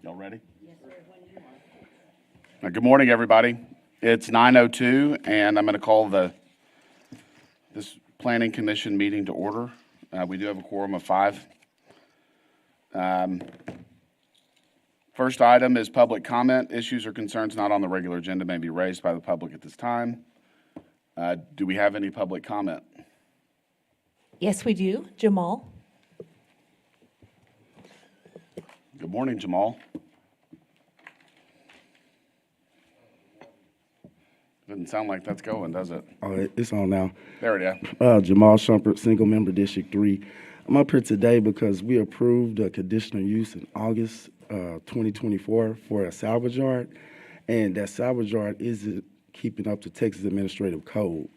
Y'all ready? Yes, sir. When you are. Good morning, everybody. It's 9:02, and I'm going to call this Planning Commission meeting to order. We do have a quorum of 5. First item is public comment. Issues or concerns not on the regular agenda may be raised by the public at this time. Do we have any public comment? Yes, we do. Jamal? Good morning, Jamal. Doesn't sound like that's going, does it? Oh, it's on now. There it is. Jamal Shumpert, single member District 3. I'm up here today because we approved a conditional use in August 2024 for a salvage yard, and that salvage yard isn't keeping up to Texas Administrative Code.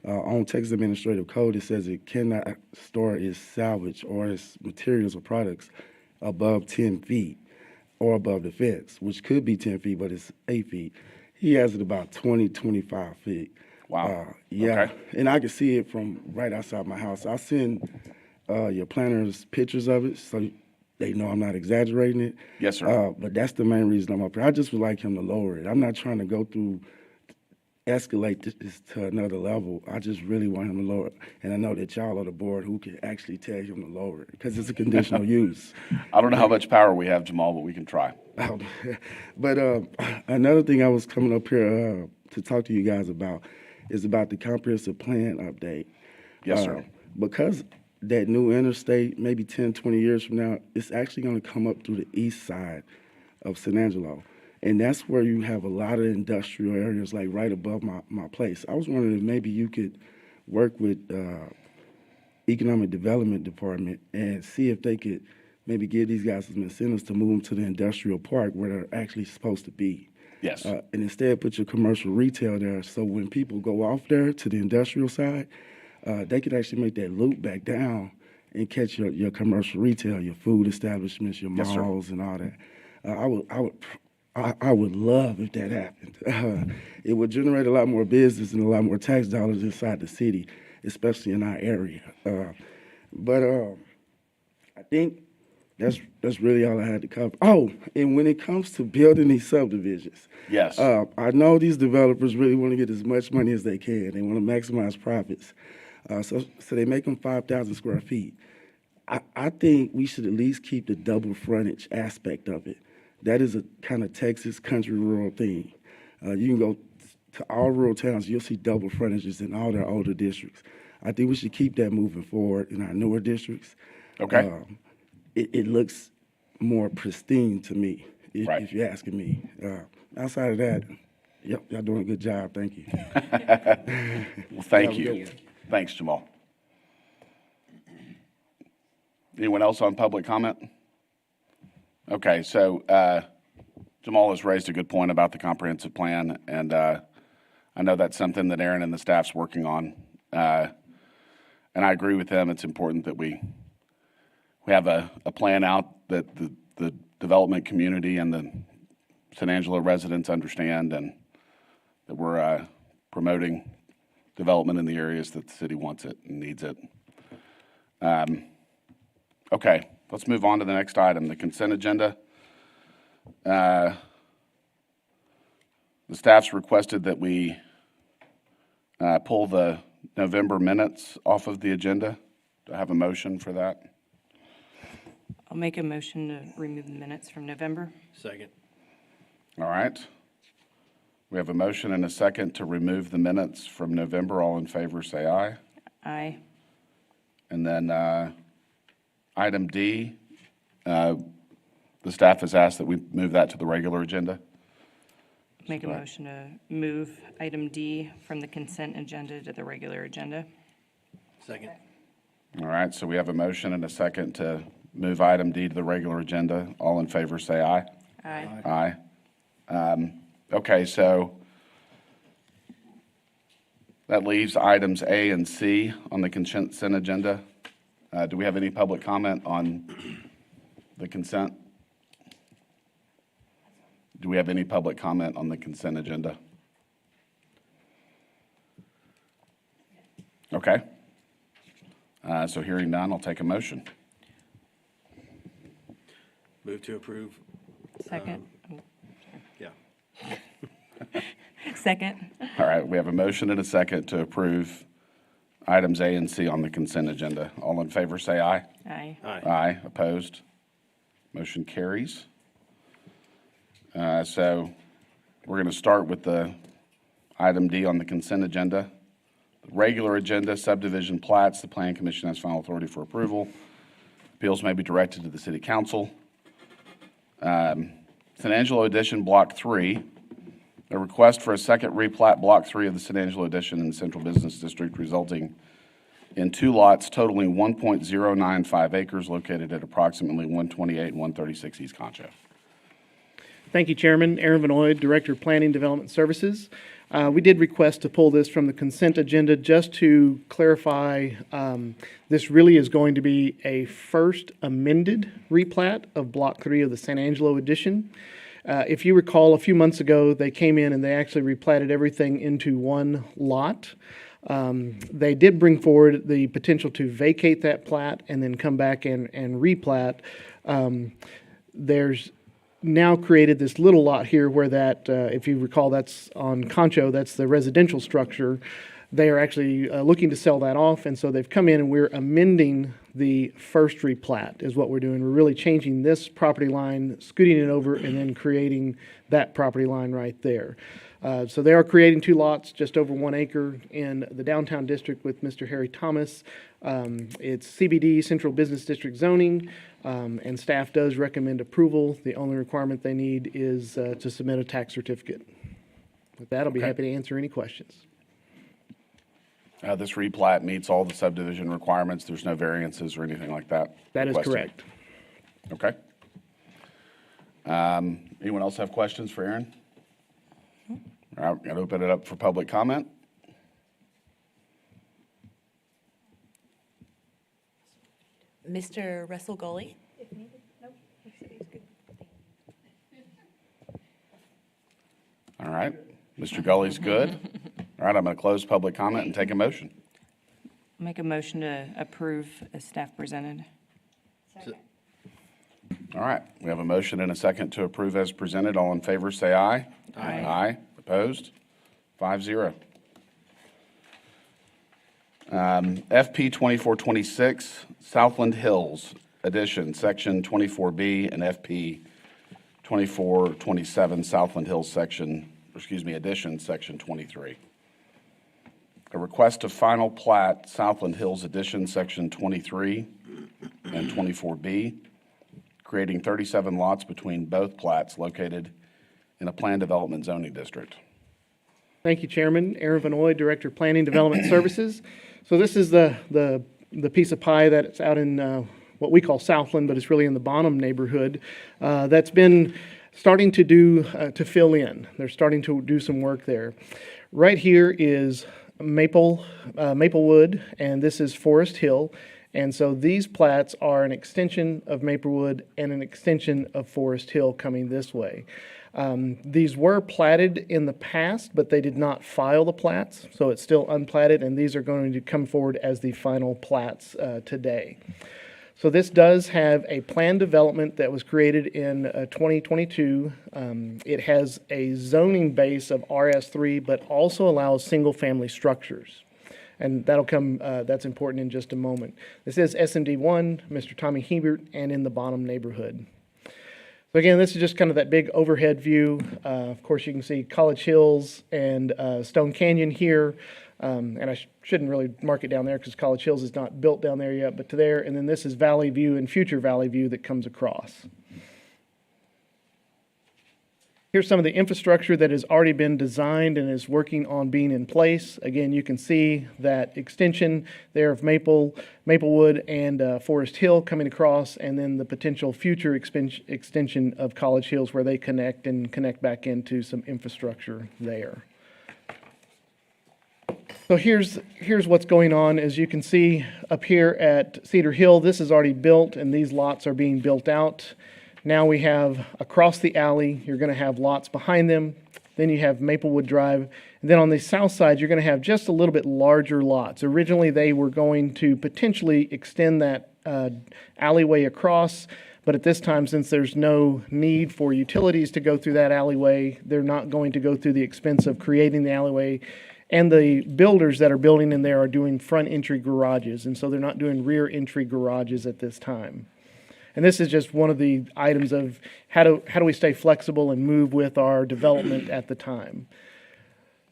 On Texas Administrative Code, it says it cannot store its salvage or its materials or products above 10 feet or above the fence, which could be 10 feet, but it's 8 feet. He has it about 20, 25 feet. Wow. Yeah, Okay. and I can see it from right outside my house. I'll send your planners pictures of it so they know I'm not exaggerating it. Yes, sir. But that's the main reason I'm up here. I just would like him to lower it. I'm not trying to go through, escalate this to another level. I just really want him to lower it. And I know that y'all are the board who can actually tell him to lower it because it's a conditional use. I don't know how much power we have, Jamal, but we can try. But another thing I was coming up here to talk to you guys about is about the comprehensive plan update. Yes, sir. Because that new interstate, maybe 10, 20 years from now, it's actually going to come up through the east side of San Angelo. And that's where you have a lot of industrial areas, like right above my place. I was wondering if maybe you could work with Economic Development Department and see if they could maybe give these guys some incentives to move them to the industrial park where they're actually supposed to be. Yes. And instead put your commercial retail there, so when people go off there to the industrial side, they could actually make that loop back down and catch your commercial retail, your food establishments, your Yes, sir. malls, and all that. I would love if that happened. It would generate a lot more business and a lot more tax dollars inside the city, especially in our area. But I think that's really all I had to cover. Oh, and when it comes to building these subdivisions, Yes. I know these developers really want to get as much money as they can. They want to maximize profits. So they make them 5,000 square feet. I think we should at least keep the double frontage aspect of it. That is a kind of Texas country rural thing. You can go to all rural towns, you'll see double frontages in all their older districts. I think we should keep that moving forward in our newer districts. Okay. It looks more pristine to me, Right. if you're asking me. Outside of that, yep, y'all doing a good job. Thank you. Well, thank you. Thanks, Jamal. Anyone else on public comment? Okay, so Jamal has raised a good point about the comprehensive plan, and I know that's something that Aaron and the staff's working on. And I agree with them. It's important that we have a plan out that the development community and the San Angelo residents understand, and that we're promoting development in the areas that the city wants it and needs it. Okay, let's move on to the next item, the consent agenda. The staff's requested that we pull the November minutes off of the agenda. Do I have a motion for that? I'll make a motion to remove the minutes from November. Second. All right. We have a motion and a second to remove the minutes from November. All in favor, say aye. Aye. And then item D, the staff has asked that we move that to the regular agenda. Make a motion to move item D from the consent agenda to the regular agenda. Second. All right, so we have a motion and a second to move item D to the regular agenda. All in favor, say aye. Aye. Aye. Okay, so that leaves items A and C on the consent agenda. Do we have any public comment on the consent? Do we have any public comment on the consent agenda? Okay. So hearing none, I'll take a motion. Move to approve Second. Yeah. Second. All right, we have a motion and a second to approve items A and C on the consent agenda. All in favor, say aye. Aye. Aye. Opposed? Motion carries. So we're going to start with the item D on the consent agenda. The regular agenda, subdivision plats, the Plan Commission has final authority for approval. Appeals may be directed to the City Council. San Angelo Addition, Block 3. A request for a second replat Block 3 of the San Angelo Addition in the Central Business District, resulting in 2 lots totaling 1.095 acres located at approximately 128 and 136 East Concho. Thank you, Chairman. Aaron Vanoy, Director of Planning Development Services. We did request to pull this from the consent agenda just to clarify, this really is going to be a first amended replat of Block 3 of the San Angelo Addition. If you recall, a few months ago, they came in and they actually replatted everything into one lot. They did bring forward the potential to vacate that plat and then come back and replat. There's now created this little lot here where that, if you recall, that's on Concho, that's the residential structure. They are actually looking to sell that off, and so they've come in and we're amending the first replat is what we're doing. We're really changing this property line, scooting it over, and then creating that property line right there. So they are creating 2 lots, just over 1 acre in the downtown district with Mr. Harry Thomas. It's CBD, Central Business District zoning, and staff does recommend approval. The only requirement they need is to submit a tax certificate. With that, I'll be Okay. happy to answer any questions. This replat meets all the subdivision requirements. There's no variances or anything like that. That is requested. correct. Okay. Anyone else have questions for Aaron? All right, got to open it up for public comment. Mr. Russell Gully? All right, Mr. Gully's good. All right, I'm going to close public comment and take a motion. Make a motion to approve as staff presented. All right, we have a motion and a second to approve as presented. All in favor, say aye. Aye. Aye. Opposed? 5-0. FP 2426, Southland Hills Addition, Section 24B, and FP 2427, Southland Hills Addition, Section 23. A request to final plat Southland Hills Addition, Section 23 and 24B, creating 37 lots between both plats located in a planned development zoning district. Thank you, Chairman. Aaron Vanoy, Director of Planning Development Services. So this is the piece of pie that's out in what we call Southland, but it's really in the Bonham neighborhood, that's been starting to fill in. They're starting to do some work there. Right here is Maplewood, and this is Forest Hill. And so these plats are an extension of Maplewood and an extension of Forest Hill coming this way. These were platted in the past, but they did not file the plats, so it's still unplatted, and these are going to come forward as the final plats today. So this does have a planned development that was created in 2022. It has a zoning base of RS3, but also allows single-family structures. And that'll come, that's important in just a moment. This is SMD1, Mr. Tommy Hebert, and in the Bonham neighborhood. So again, this is just kind of that big overhead view. Of course, you can see College Hills and Stone Canyon here. And I shouldn't really mark it down there because College Hills is not built down there yet, but to there. And then this is Valley View and future Valley View that comes across. Here's some of the infrastructure that has already been designed and is working on being in place. Again, you can see that extension there of Maplewood and Forest Hill coming across, and then the potential future extension of College Hills where they connect back into some infrastructure there. So here's what's going on. As you can see up here at Cedar Hill, this is already built and these lots are being built out. Now we have across the alley, you're going to have lots behind them. Then you have Maplewood Drive. And then on the south side, you're going to have just a little bit larger lots. Originally, they were going to potentially extend that alleyway across, But at this time, since there's no need for utilities to go through that alleyway, they're not going to go through the expense of creating the alleyway. And the builders that are building in there are doing front entry garages, and so they're not doing rear entry garages at this time. And this is just one of the items of how do we stay flexible and move with our development at the time.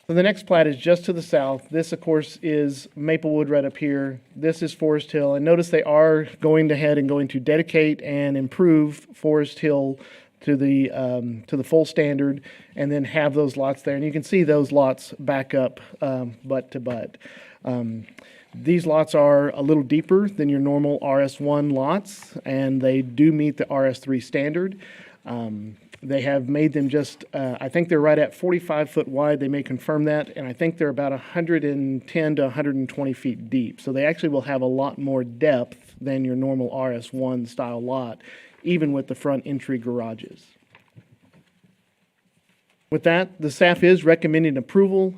So the next plat is just to the south. This, of course, is Maplewood right up here. This is Forest Hill. And notice they are going ahead and going to dedicate and improve Forest Hill to the full standard, and then have those lots there. And you can see those lots back up butt to butt. These lots are a little deeper than your normal RS1 lots, and they do meet the RS3 standard. They have made them just, I think they're right at 45 foot wide. They may confirm that. And I think they're about 110 to 120 feet deep. So they actually will have a lot more depth than your normal RS1 style lot, even with the front entry garages. With that, the staff is recommending approval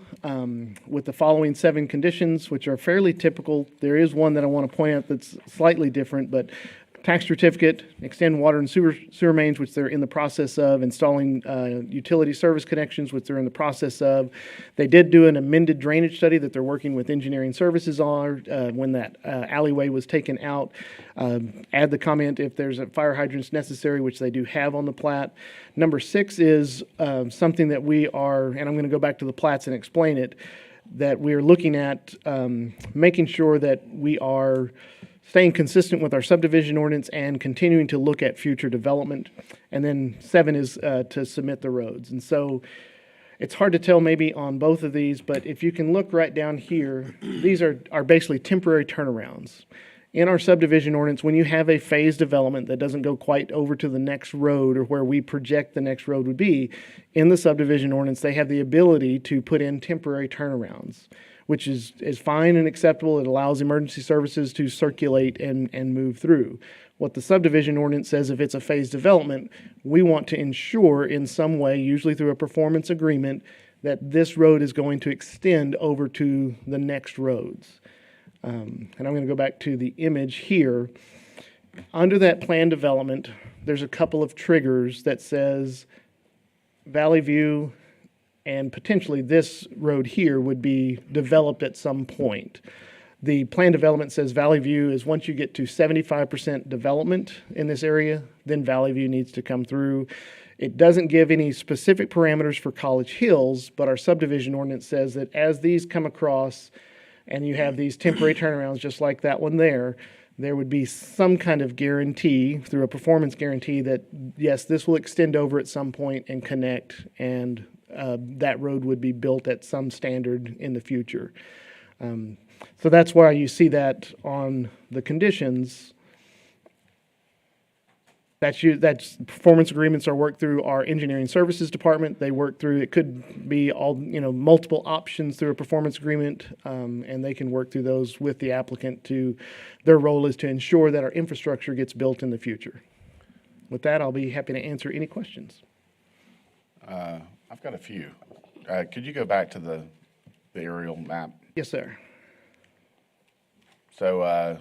with the following 7 conditions, which are fairly typical. There is one that I want to point out that's slightly different, but tax certificate, extend water and sewer mains, which they're in the process of, installing utility service connections, which they're in the process of. They did do an amended drainage study that they're working with engineering services on when that alleyway was taken out. Add the comment if there's a fire hydrants necessary, which they do have on the plat. Number 6 is something that we are, and I'm going to go back to the plats and explain it, that we are looking at making sure that we are staying consistent with our subdivision ordinance and continuing to look at future development. And then 7 is to submit the roads. And so it's hard to tell maybe on both of these, but if you can look right down here, these are basically temporary turnarounds. In our subdivision ordinance, when you have a phased development that doesn't go quite over to the next road or where we project the next road would be, in the subdivision ordinance, they have the ability to put in temporary turnarounds, which is fine and acceptable. It allows emergency services to circulate and move through. What the subdivision ordinance says, if it's a phased development, we want to ensure in some way, usually through a performance agreement, that this road is going to extend over to the next roads. And I'm going to go back to the image here. Under that plan development, there's a couple of triggers that says Valley View and potentially this road here would be developed at some point. The plan development says Valley View is once you get to 75% development in this area, then Valley View needs to come through. It doesn't give any specific parameters for College Hills, but our subdivision ordinance says that as these come across and you have these temporary turnarounds just like that one there would be some kind of guarantee through a performance guarantee that, yes, this will extend over at some point and connect, and that road would be built at some standard in the future. So that's why you see that on the conditions. That's performance agreements are worked through our engineering services department. They work through, it could be all, multiple options through a performance agreement, and they can work through those with the applicant their role is to ensure that our infrastructure gets built in the future. With that, I'll be happy to answer any questions. I've got a few. Could you go back to the aerial map? Yes, sir. So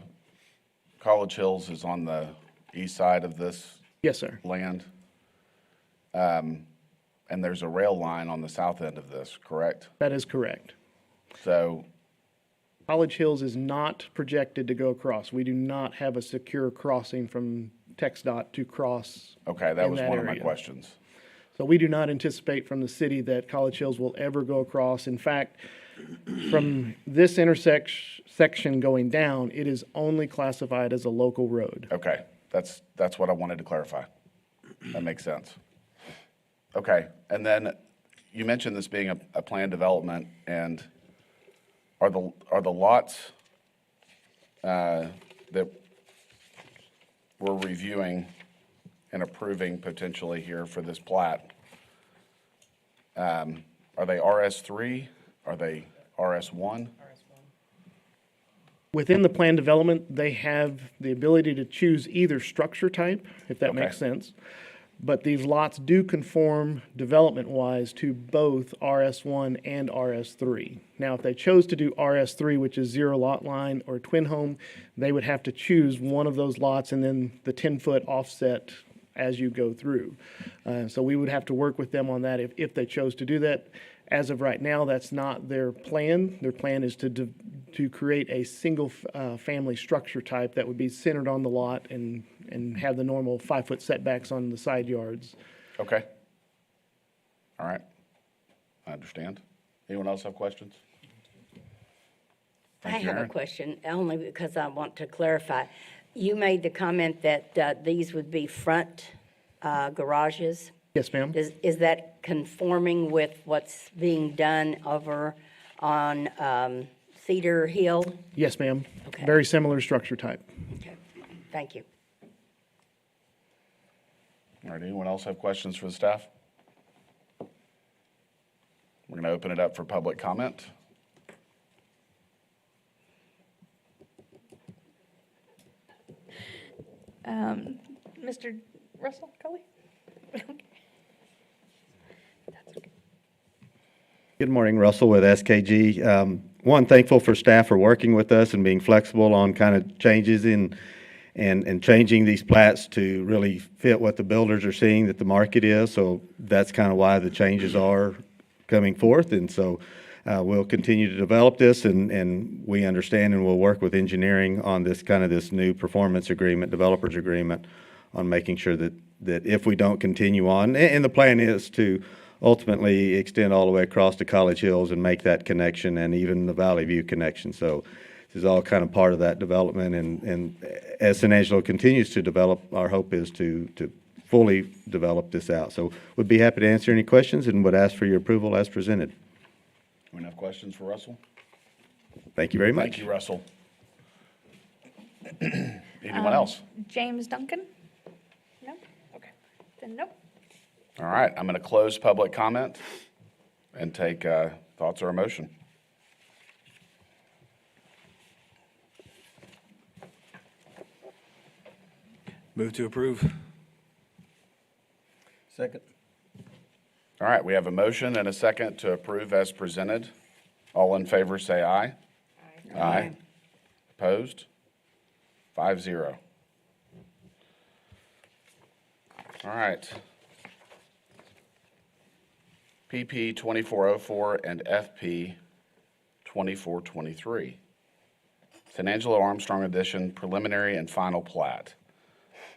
College Hills is on the east side of this Yes, sir. land. And there's a rail line on the south end of this, correct? That is correct. So, College Hills is not projected to go across. We do not have a secure crossing from TxDOT to cross. okay, that in was that one of my area. questions. So we do not anticipate from the city that College Hills will ever go across. In fact, from this section going down, it is only classified as a local road. Okay, that's what I wanted to clarify. That makes sense. Okay, and then you mentioned this being a planned development, and are the lots that we're reviewing and approving potentially here for this plat, are they RS3? Are they RS1? Within the plan development, they have the ability to choose either structure type, if that makes Okay. sense. But these lots do conform development-wise to both RS1 and RS3. Now, if they chose to do RS3, which is zero lot line or twin home, they would have to choose one of those lots and then the 10-foot offset as you go through. So we would have to work with them on that if they chose to do that. As of right now, that's not their plan. Their plan is to create a single family structure type that would be centered on the lot and have the normal 5-foot setbacks on the side yards. Okay. All right. I understand. Anyone else have questions? I Thank you, have a Aaron. question, only because I want to clarify. You made the comment that these would be front garages. Yes, ma'am. Is that conforming with what's being done over on Cedar Hill? Yes, ma'am. Okay. Very similar structure type. Okay, thank you. All right, anyone else have questions for the staff? We're going to open it up for public comment. Mr. Russell Cully? Good morning, Russell with SKG. One, thankful for staff for working with us and being flexible on kind of changes and changing these plats to really fit what the builders are seeing that the market is. So that's kind of why the changes are coming forth. And so we'll continue to develop this and we understand and we'll work with engineering on this new performance agreement, developers agreement, on making sure that if we don't continue on, and the plan is to ultimately extend all the way across to College Hills and make that connection and even the Valley View connection. So this is all kind of part of that development. And as San Angelo continues to develop, our hope is to fully develop this out. So we'd be happy to answer any questions and would ask for your approval as presented. Anyone have questions for Russell? Thank you very much. Thank you, Russell. Anyone else? James Duncan? No? Okay. Then no. All right, I'm going to close public comment and take thoughts or a motion. Move to approve. Second. All right, we have a motion and a second to approve as presented. All in favor, say aye. Aye. Aye. Opposed? 5-0. All right. PP 2404 and FP 2423. San Angelo Armstrong Edition preliminary and final plat.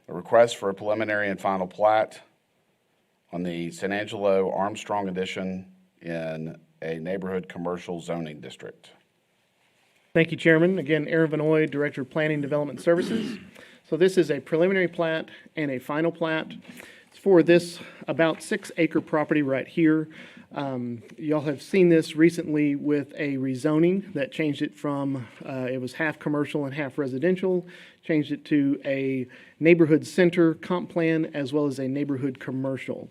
A request for a preliminary and final plat on the San Angelo Armstrong Edition in a neighborhood commercial zoning district. Thank you, Chairman. Again, Aaron Vanoy, Director of Planning Development Services. So this is a preliminary plat and a final plat. It's for this about 6-acre property right here. Y'all have seen this recently with a rezoning that changed it from, it was half commercial and half residential, changed it to a neighborhood center comp plan as well as a neighborhood commercial.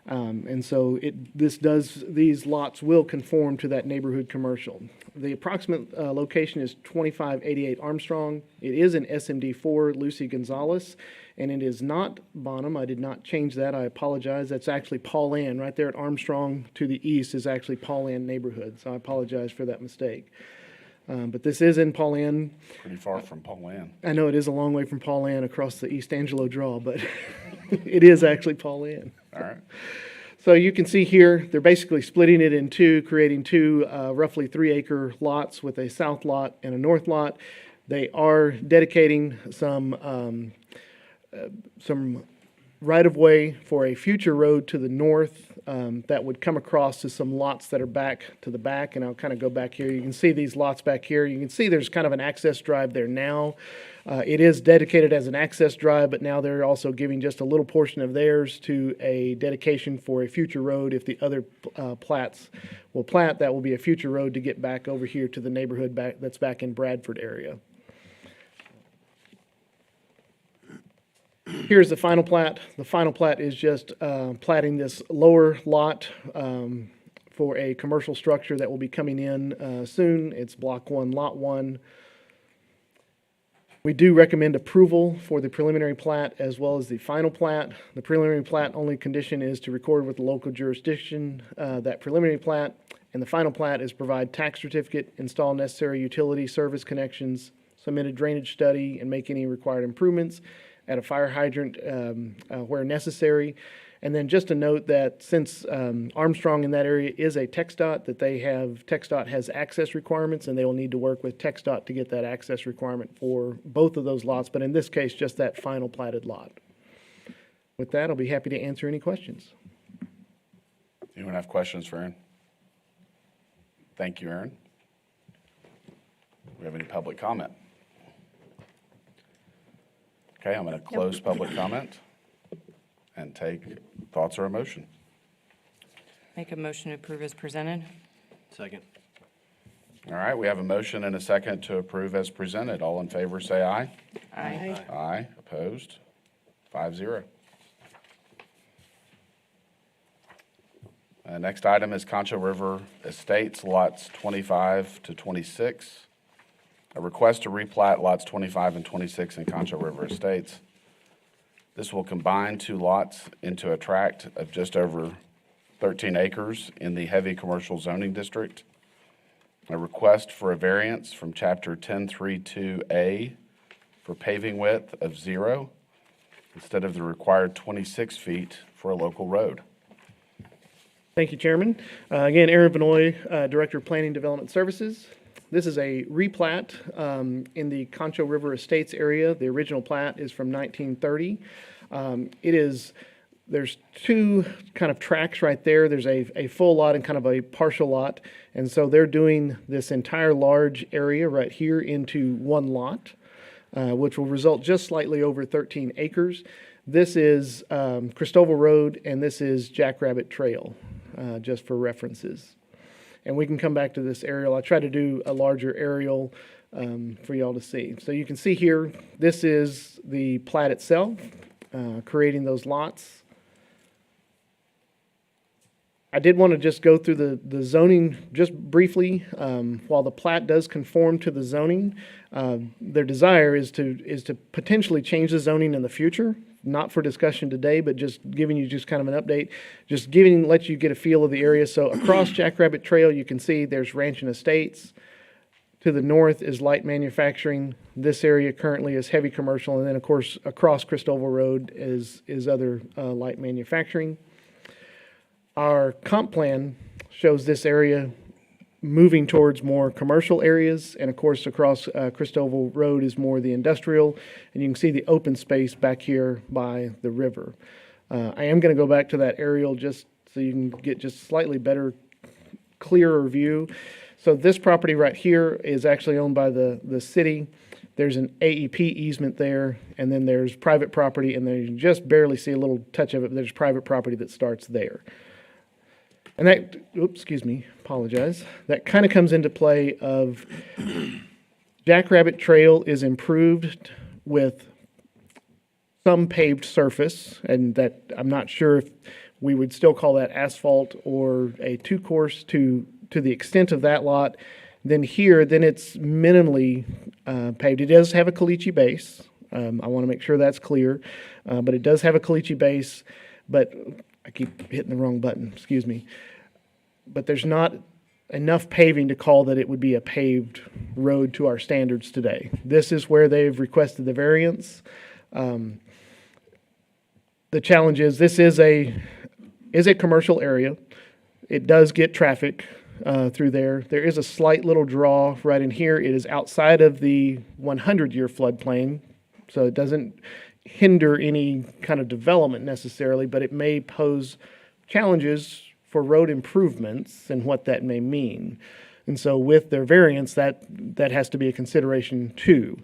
And so these lots will conform to that neighborhood commercial. The approximate location is 2588 Armstrong. It is an SMD4 Lucy Gonzalez, and it is not Bonham. I did not change that. I apologize. That's actually Paul Ann. Right there at Armstrong to the east is actually Paul Ann neighborhood, so I apologize for that mistake. But this is in Paul Ann. Pretty far from Paul Ann. I know it is a long way from Paul Ann across the East Angelo draw, but it is actually Paul Ann. All right. So you can see here, they're basically splitting it in two, creating two roughly 3-acre lots with a south lot and a north lot. They are dedicating some right-of-way for a future road to the north that would come across to some lots that are back to the back, and I'll kind of go back here. You can see these lots back here. You can see there's kind of an access drive there now. It is dedicated as an access drive, but now they're also giving just a little portion of theirs to a dedication for a future road. If the other plats will plat, that will be a future road to get back over here to the neighborhood that's back in Bradford area. Here's the final plat. The final plat is just platting this lower lot for a commercial structure that will be coming in soon. It's Block 1, Lot 1. We do recommend approval for the preliminary plat as well as the final plat. The preliminary plat only condition is to record with the local jurisdiction that preliminary plat, and the final plat is provide tax certificate, install necessary utility service connections, submit a drainage study, and make any required improvements, add a fire hydrant where necessary. And then just a note that since Armstrong in that area is a TxDOT, that TxDOT has access requirements, and they will need to work with TxDOT to get that access requirement for both of those lots, but in this case, just that final platted lot. With that, I'll be happy to answer any questions. Anyone have questions for Aaron? Thank you, Aaron. Do we have any public comment? Okay, I'm going to close public comment and take thoughts or a motion. Make a motion to approve as presented. Second. All right, we have a motion and a second to approve as presented. All in favor, say aye. Aye. Aye. Opposed? 5-0. Next item is Concho River Estates, lots 25 to 26. A request to replat lots 25 and 26 in Concho River Estates. This will combine two lots into a tract of just over 13 acres in the heavy commercial zoning district. A request for a variance from Chapter 1032A for paving width of 0 instead of the required 26 feet for a local road. Thank you, Chairman. Again, Aaron Benoit, Director of Planning Development Services. This is a replat in the Concho River Estates area. The original plat is from 1930. There's two kind of tracks right there. There's a full lot and kind of a partial lot. And so they're doing this entire large area right here into one lot, which will result just slightly over 13 acres. This is Cristoval Road, and this is Jackrabbit Trail, just for references. And we can come back to this aerial. I try to do a larger aerial for y'all to see. So you can see here, this is the plat itself, creating those lots. I did want to just go through the zoning just briefly. While the plat does conform to the zoning, their desire is to potentially change the zoning in the future. Not for discussion today, but just giving you just kind of an update, let you get a feel of the area. So across Jackrabbit Trail, you can see there's ranch and estates. To the north is light manufacturing. This area currently is heavy commercial. And then, of course, across Cristoval Road is other light manufacturing. Our comp plan shows this area moving towards more commercial areas, and of course across Cristoval Road is more the industrial, and you can see the open space back here by the river. I am going to go back to that aerial just so you can get just slightly better, clearer view. So this property right here is actually owned by the city. There's an AEP easement there, and then there's private property, and then you can just barely see a little touch of it, but there's private property that starts there. And that, apologize. That kind of comes into play of Jackrabbit Trail is improved with some paved surface, and that I'm not sure if we would still call that asphalt or a two-course to the extent of that lot. Then it's minimally paved. It does have a caliche base. I want to make sure that's clear, but it does have a caliche base, but I keep hitting the wrong button, excuse me. But there's not enough paving to call that it would be a paved road to our standards today. This is where they've requested the variance. The challenge is this is a commercial area. It does get traffic through there. There is a slight little draw right in here. It is outside of the 100-year floodplain, so it doesn't hinder any kind of development necessarily, but it may pose challenges for road improvements and what that may mean. And so with their variance, that has to be a consideration too.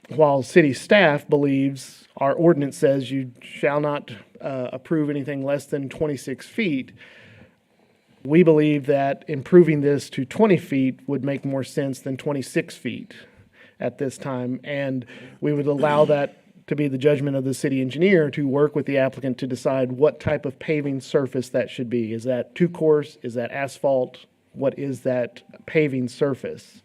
While city staff believes our ordinance says you shall not approve anything less than 26 feet, we believe that improving this to 20 feet would make more sense than 26 feet at this time, and we would allow that to be the judgment of the city engineer to work with the applicant to decide what type of paving surface that should be. Is that two-course? Is that asphalt? What is that paving surface?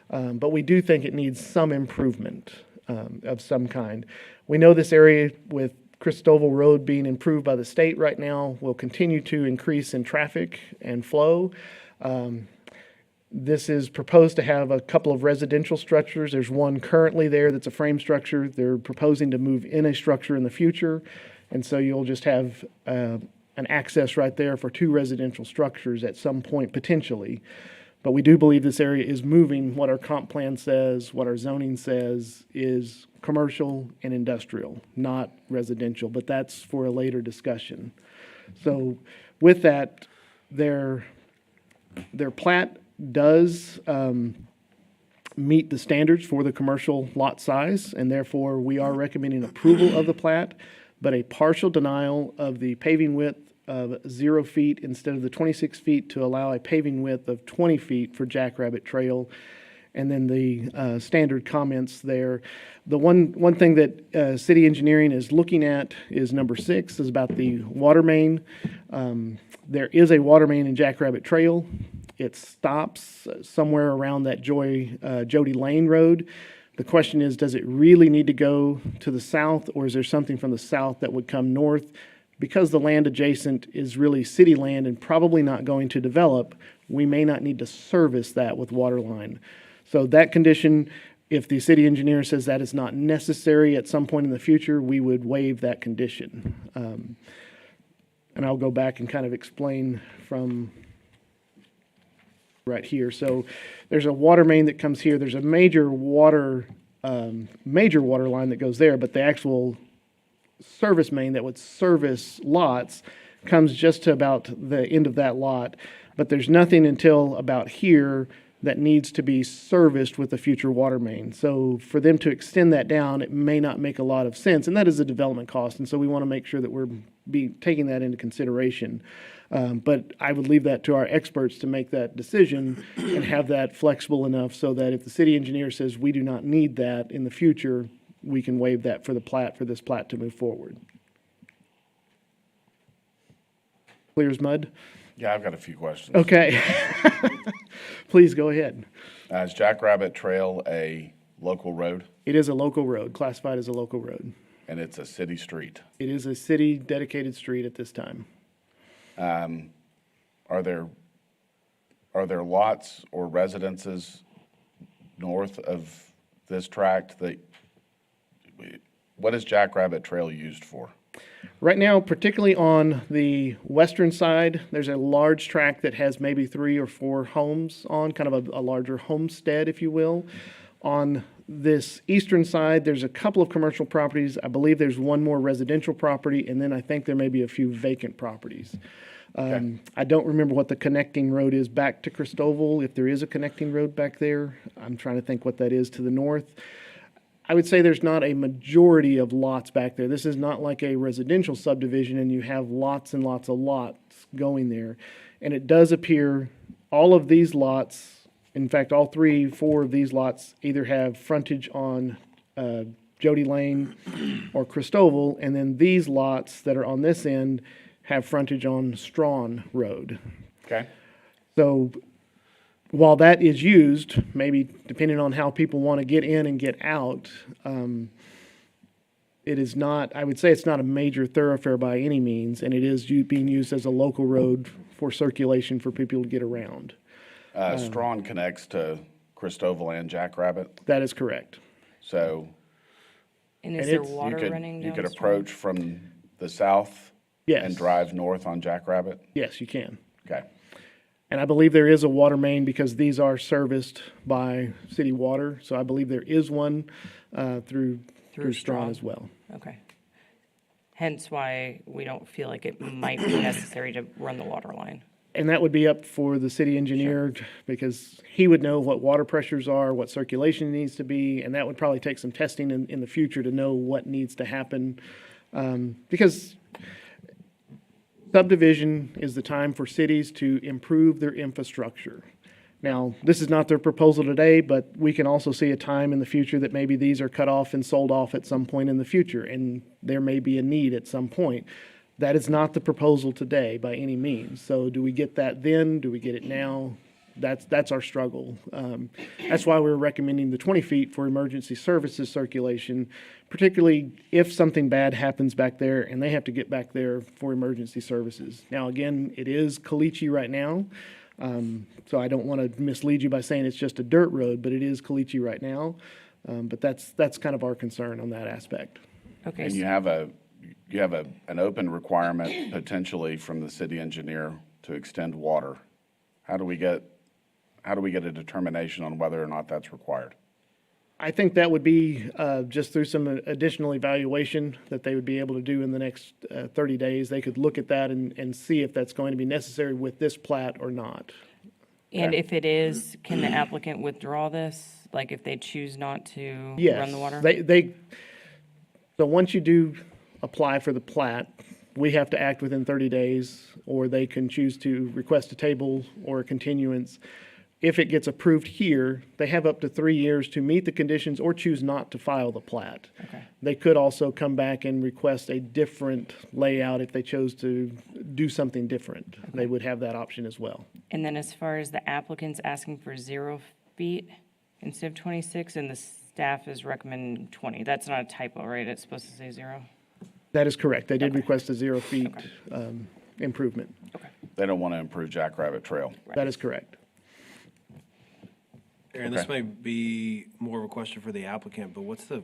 But we do think it needs some improvement of some kind. We know this area with Christoval Road being improved by the state right now will continue to increase in traffic and flow. This is proposed to have a couple of residential structures. There's one currently there that's a frame structure. They're proposing to move in a structure in the future. And so you'll just have an access right there for two residential structures at some point potentially. But we do believe this area is moving. What our comp plan says, what our zoning says is commercial and industrial, not residential, but that's for a later discussion. So with that, their plat does meet the standards for the commercial lot size, and therefore we are recommending approval of the plat, but a partial denial of the paving width of 0 feet instead of the 26 feet to allow a paving width of 20 feet for Jackrabbit Trail. And then the standard comments there. The one thing that city engineering is looking at is number 6, is about the water main. There is a water main in Jackrabbit Trail. It stops somewhere around that Jody Lane Road. The question is, does it really need to go to the south, or is there something from the south that would come north? Because the land adjacent is really city land and probably not going to develop, we may not need to service that with water line. So that condition, if the city engineer says that is not necessary at some point in the future, we would waive that condition. And I'll go back and kind of explain from right here. So there's a water main that comes here. There's a major water line that goes there, but the actual service main that would service lots comes just to about the end of that lot. But there's nothing until about here that needs to be serviced with a future water main. So for them to extend that down, it may not make a lot of sense, and that is a development cost. And so we want to make sure that we're taking that into consideration. But I would leave that to our experts to make that decision and have that flexible enough so that if the city engineer says we do not need that in the future, we can waive that for this plat to move forward. Clear as mud? Yeah, I've got a few questions. Okay. Please go ahead. Is Jackrabbit Trail a local road? It is a local road, classified as a local road. And it's a city street. It is a city dedicated street at this time. Are there lots or residences north of this tract what is Jackrabbit Trail used for? Right now, particularly on the western side, there's a large tract that has maybe 3 or 4 homes on, kind of a larger homestead, if you will. On this eastern side, there's a couple of commercial properties. I believe there's one more residential property, and then I think there may be a few vacant properties. I don't remember what the connecting road is back to Christoval, if there is a connecting road back there. I'm trying to think what that is to the north. I would say there's not a majority of lots back there. This is not like a residential subdivision and you have lots and lots of lots going there. And it does appear all of these lots, in fact, all 3, 4 of these lots either have frontage on Jody Lane or Christoval, and then these lots that are on this end have frontage on Strawn Road. Okay. So while that is used, maybe depending on how people want to get in and get out, it is not, I would say it's not a major thoroughfare by any means, and it is being used as a local road for circulation for people to get around. Strawn connects to Christoval and Jackrabbit, That is correct. so And is And there it's- water running you down could the stream? approach from the south Yes. and drive north on Jackrabbit? Yes, you can. Okay. And I believe there is a water main because these are serviced by city water. So I believe there is one through Strawn Strawn. as well. Okay. Hence why we don't feel like it might be necessary to run the water line. And that would be up for the city engineer because he would know what water pressures are, what circulation needs to be, and that would probably take some testing in the future to know what needs to happen. Because subdivision is the time for cities to improve their infrastructure. Now, this is not their proposal today, but we can also see a time in the future that maybe these are cut off and sold off at some point in the future, and there may be a need at some point. That is not the proposal today by any means. So do we get that then? Do we get it now? that's our struggle. That's why we're recommending the 20 feet for emergency services circulation, particularly if something bad happens back there and they have to get back there for emergency services. Now, again, it is caliche right now, so I don't want to mislead you by saying it's just a dirt road, but it is caliche right now. But that's kind of our concern on that aspect. Okay, And you have an open requirement potentially from the city engineer to extend water. How do we get a determination on whether or not that's required? I think that would be just through some additional evaluation that they would be able to do in the next 30 days. They could look at that and see if that's going to be necessary with this plat or not. and if it is, can the applicant withdraw this? Like if they choose not to Yes. run the water? So once you do apply for the plat, we have to act within 30 days, or they can choose to request a table or a continuance. If it gets approved here, they have up to 3 years to meet the conditions or choose not to file the plat. Okay. They could also come back and request a different layout if they chose to do something different. They would have that option as well. And then as far as the applicant's asking for 0 feet instead of 26, and the staff is recommending 20, that's not a typo, right? It's supposed to say 0? That is correct. They did request a 0 feet improvement. They don't want to improve Jackrabbit Trail. That is correct. Aaron, this may be more of a question for the applicant, but what's the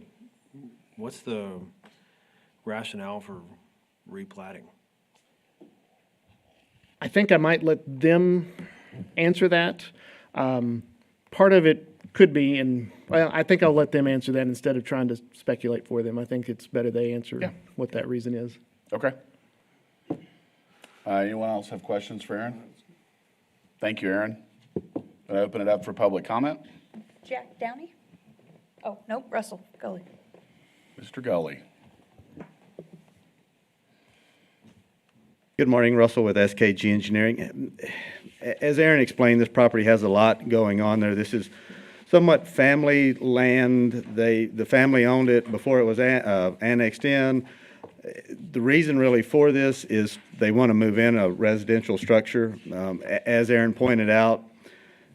rationale for replatting? I think I might let them answer that. Part of it could be, and well, I think I'll let them answer that instead of trying to speculate for them. I think it's better they answer what that reason is. Okay. Anyone else have questions for Aaron? Thank you, Aaron. Going to open it up for public comment. Jack Downey? Oh, nope, Russell Gully. Mr. Gully. Good morning, Russell with SKG Engineering. As Aaron explained, this property has a lot going on there. This is somewhat family land. The family owned it before it was annexed in. The reason really for this is they want to move in a residential structure. As Aaron pointed out,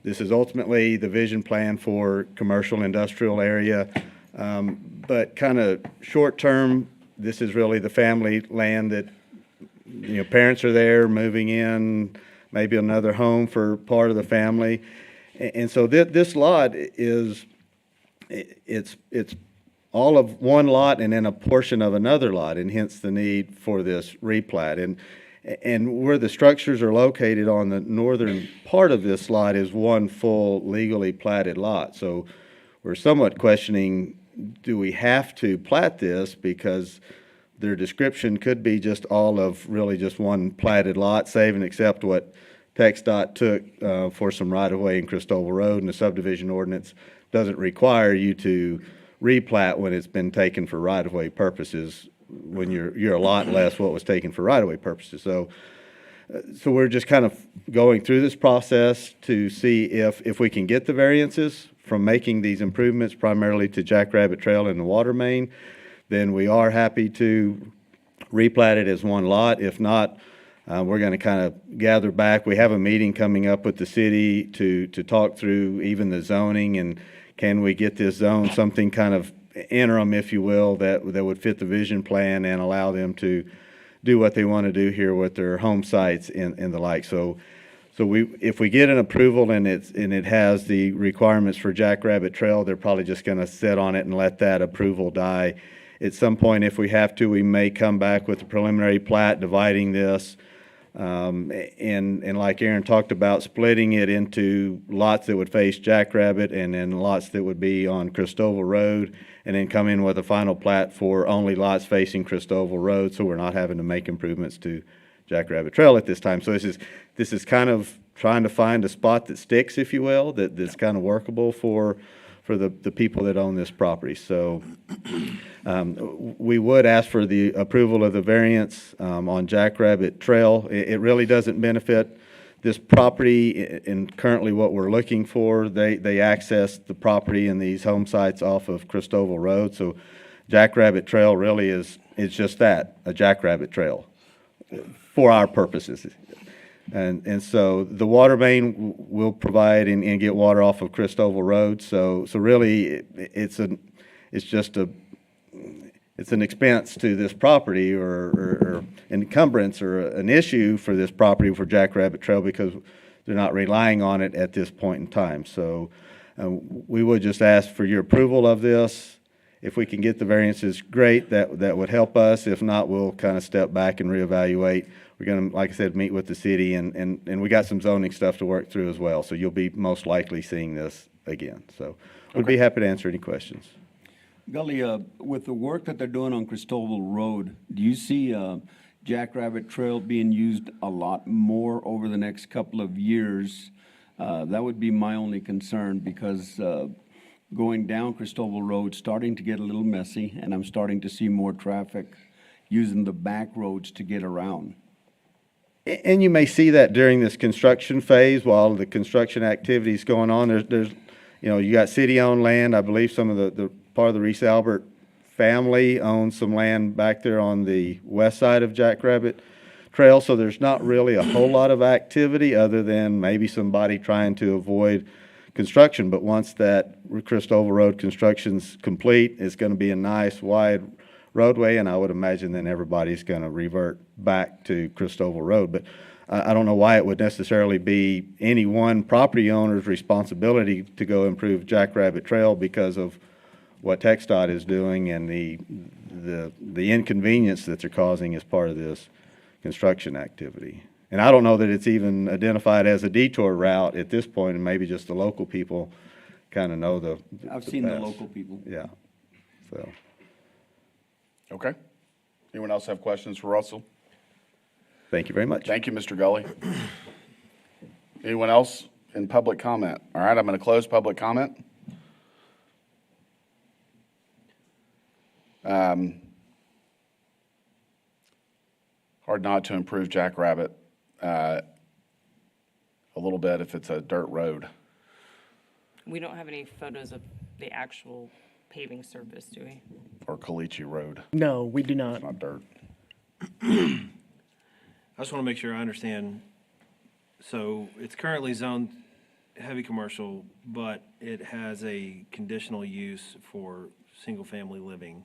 this is ultimately the vision plan for commercial industrial area. But kind of short term, this is really the family land that, parents are there moving in, maybe another home for part of the family. And so this lot it's all of one lot and then a portion of another lot, and hence the need for this replat. And where the structures are located on the northern part of this lot is one full legally platted lot. So we're somewhat questioning, do we have to plat this, because their description could be just all of really just one platted lot, save and except what TxDOT took for some right-of-way in Cristobal Road, and the subdivision ordinance doesn't require you to replat when it's been taken for right-of-way purposes, when you're a lot less what was taken for right-of-way purposes. So we're just kind of going through this process to see if we can get the variances from making these improvements primarily to Jackrabbit Trail and the water main. Then we are happy to replat it as one lot. If not, we're going to kind of gather back. We have a meeting coming up with the city to talk through even the zoning, and can we get this zone something kind of interim, if you will, that would fit the vision plan and allow them to do what they want to do here with their home sites and the like. So if we get an approval and it has the requirements for Jackrabbit Trail, they're probably just going to sit on it and let that approval die. At some point, if we have to, we may come back with a preliminary plat dividing this. And like Aaron talked about, splitting it into lots that would face Jackrabbit and then lots that would be on Cristobal Road, and then come in with a final plat for only lots facing Cristobal Road, so we're not having to make improvements to Jackrabbit Trail at this time. So this is kind of trying to find a spot that sticks, if you will, that's kind of workable for the people that own this property. So we would ask for the approval of the variance on Jackrabbit Trail. It really doesn't benefit this property, and currently what we're looking for, they access the property and these home sites off of Cristobal Road. So Jackrabbit Trail really is just that, a Jackrabbit Trail for our purposes. And so the water main will provide and get water off of Christoval Road. So really, it's just it's an expense to this property or encumbrance or an issue for this property for Jackrabbit Trail because they're not relying on it at this point in time. So we would just ask for your approval of this. If we can get the variances, great, that would help us. If not, we'll kind of step back and reevaluate. We're going to, like I said, meet with the city, and we got some zoning stuff to work through as well. So you'll be most likely seeing this again. So we'd be happy to answer any questions. Gully, with the work that they're doing on Cristobal Road, do you see Jackrabbit Trail being used a lot more over the next couple of years? That would be my only concern because going down Cristobal Road, starting to get a little messy, and I'm starting to see more traffic using the back roads to get around. And you may see that during this construction phase while the construction activity is going on. There's you got city-owned land. I believe some of the part of the Reese Albert family owns some land back there on the west side of Jackrabbit Trail. So there's not really a whole lot of activity other than maybe somebody trying to avoid construction. But once that Christoval Road construction's complete, it's going to be a nice wide roadway, and I would imagine then everybody's going to revert back to Christoval Road. But I don't know why it would necessarily be any one property owner's responsibility to go improve Jackrabbit Trail because of what TxDOT is doing and the inconvenience that they're causing as part of this construction activity. And I don't know that it's even identified as a detour route at this point, and maybe just the local people kind of know I've seen the best. local people. Yeah, so. Okay. Anyone else have questions for Russell? Thank you very much. Thank you, Mr. Gully. Anyone else in public comment? All right, I'm going to close public comment. Hard not to improve Jackrabbit a little bit if it's a dirt road. We don't have any photos of the actual paving surface, do we? Or Caliche Road, No, we do not. not dirt. I just want to make sure I understand. So it's currently zoned heavy commercial, but it has a conditional use for single-family living.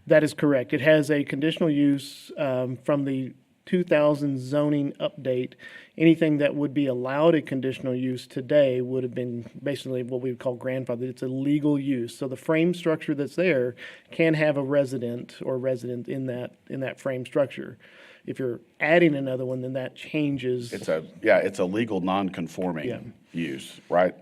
That is correct. It has a conditional use from the 2000 zoning update. Anything that would be allowed a conditional use today would have been basically what we would call grandfathered. It's a legal use. So the frame structure that's there can have a resident in that frame structure. If you're adding another one, then that changes. It's a legal non-conforming use, right?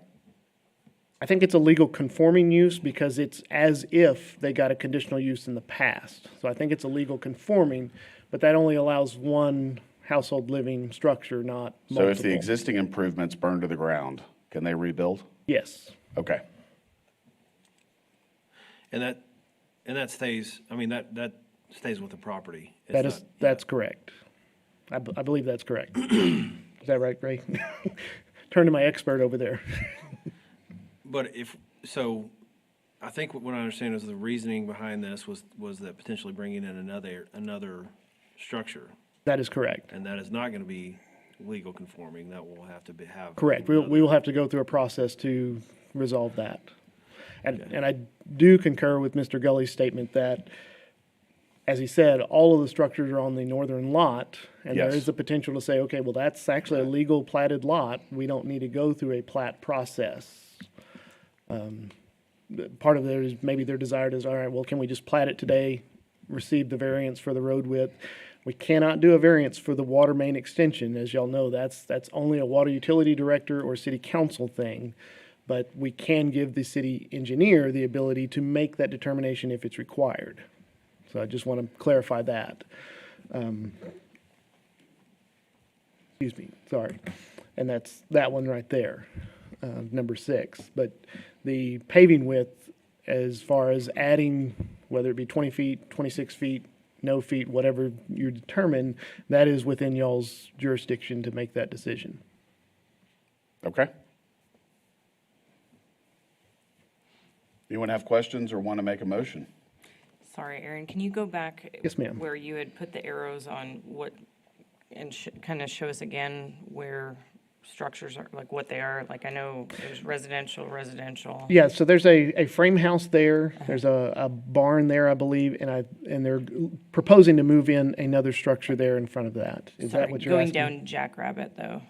I think it's a legal conforming use because it's as if they got a conditional use in the past. So I think it's a legal conforming, but that only allows one household living structure, not multiple. So if the existing improvements burn to the ground, can they rebuild? Yes. Okay. And that stays, I mean, that stays with the property. It's That is, not- that's correct. I believe that's correct. Is that right, Ray? Turn to my expert over there. But so I think what I understand is the reasoning behind this was that potentially bringing in another structure, That is correct. and that is not going to be legal conforming. That will have to have. Correct. We will have to go through a process to resolve that. And I do concur with Mr. Gully's statement that, as he said, all of the structures are on the northern lot, and there Yes. is the potential to say, okay, well, that's actually a legal platted lot. We don't need to go through a plat process. Part of there is maybe their desire is, all right, well, can we just plat it today, receive the variance for the road width? We cannot do a variance for the water main extension. As y'all know, that's only a water utility director or city council thing. But we can give the city engineer the ability to make that determination if it's required. So I just want to clarify that. Excuse me, sorry. And that's that one right there, number 6. But the paving width, as far as adding, whether it be 20 feet, 26 feet, no feet, whatever you determine, that is within y'all's jurisdiction to make that decision. Okay. Anyone have questions or want to make a motion? Sorry, Aaron, can you go back? Yes, ma'am. Where you had put the arrows on what and kind of show us again where structures are, like what they are? Like I know there's residential. Yeah, so there's a frame house there, there's a barn there, I believe, and they're proposing to move in another structure there in front of that. Is that Sorry, what you're going asking? down Jackrabbit though.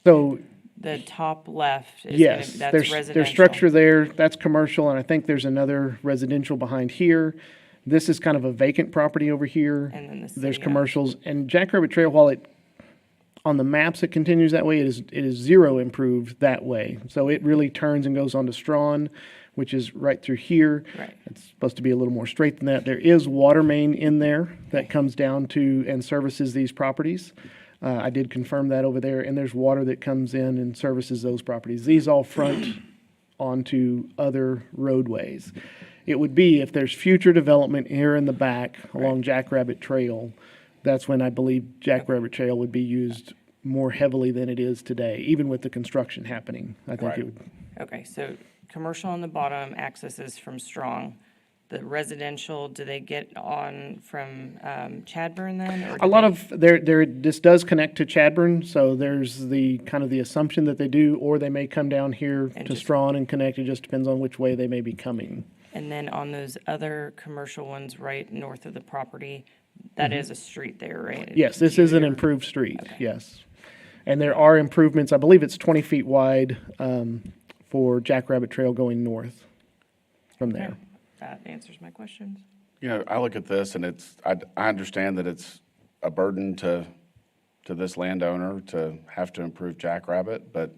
So, The top left is yes, that's there's residential. structure there, that's commercial, and I think there's another residential behind here. This is kind of a vacant property over here. And then the There's city commercials, and Jackrabbit Trail, while on the maps it continues that way, it is zero improved that way. So it really turns and goes onto Strawn, which is right through here. Right. It's supposed to be a little more straight than that. There is water main in there that comes down to and services these properties. I did confirm that over there, and there's water that comes in and services those properties. These all front onto other roadways. It would be if there's future development here in the back along Jackrabbit Trail, that's when I believe Jackrabbit Trail would be used more heavily than it is today, even with the construction happening. I think Right. it would. Okay, so commercial on the bottom, accesses from Strong. The residential, do they get on from Chadburn then? Or A do lot they- of this does connect to Chadburn, so there's the kind of the assumption that they do, or they may come down here And to just- Strawn and connect. It just depends on which way they may be coming. And then on those other commercial ones right north of the property, that is a street there, right? Mm-hmm. Yes, this is an improved street, yes. And there are improvements, I believe it's 20 feet wide for Jackrabbit Trail going north from there. That answers my questions. You know, I look at this and I understand that it's a burden to this landowner to have to improve Jackrabbit, but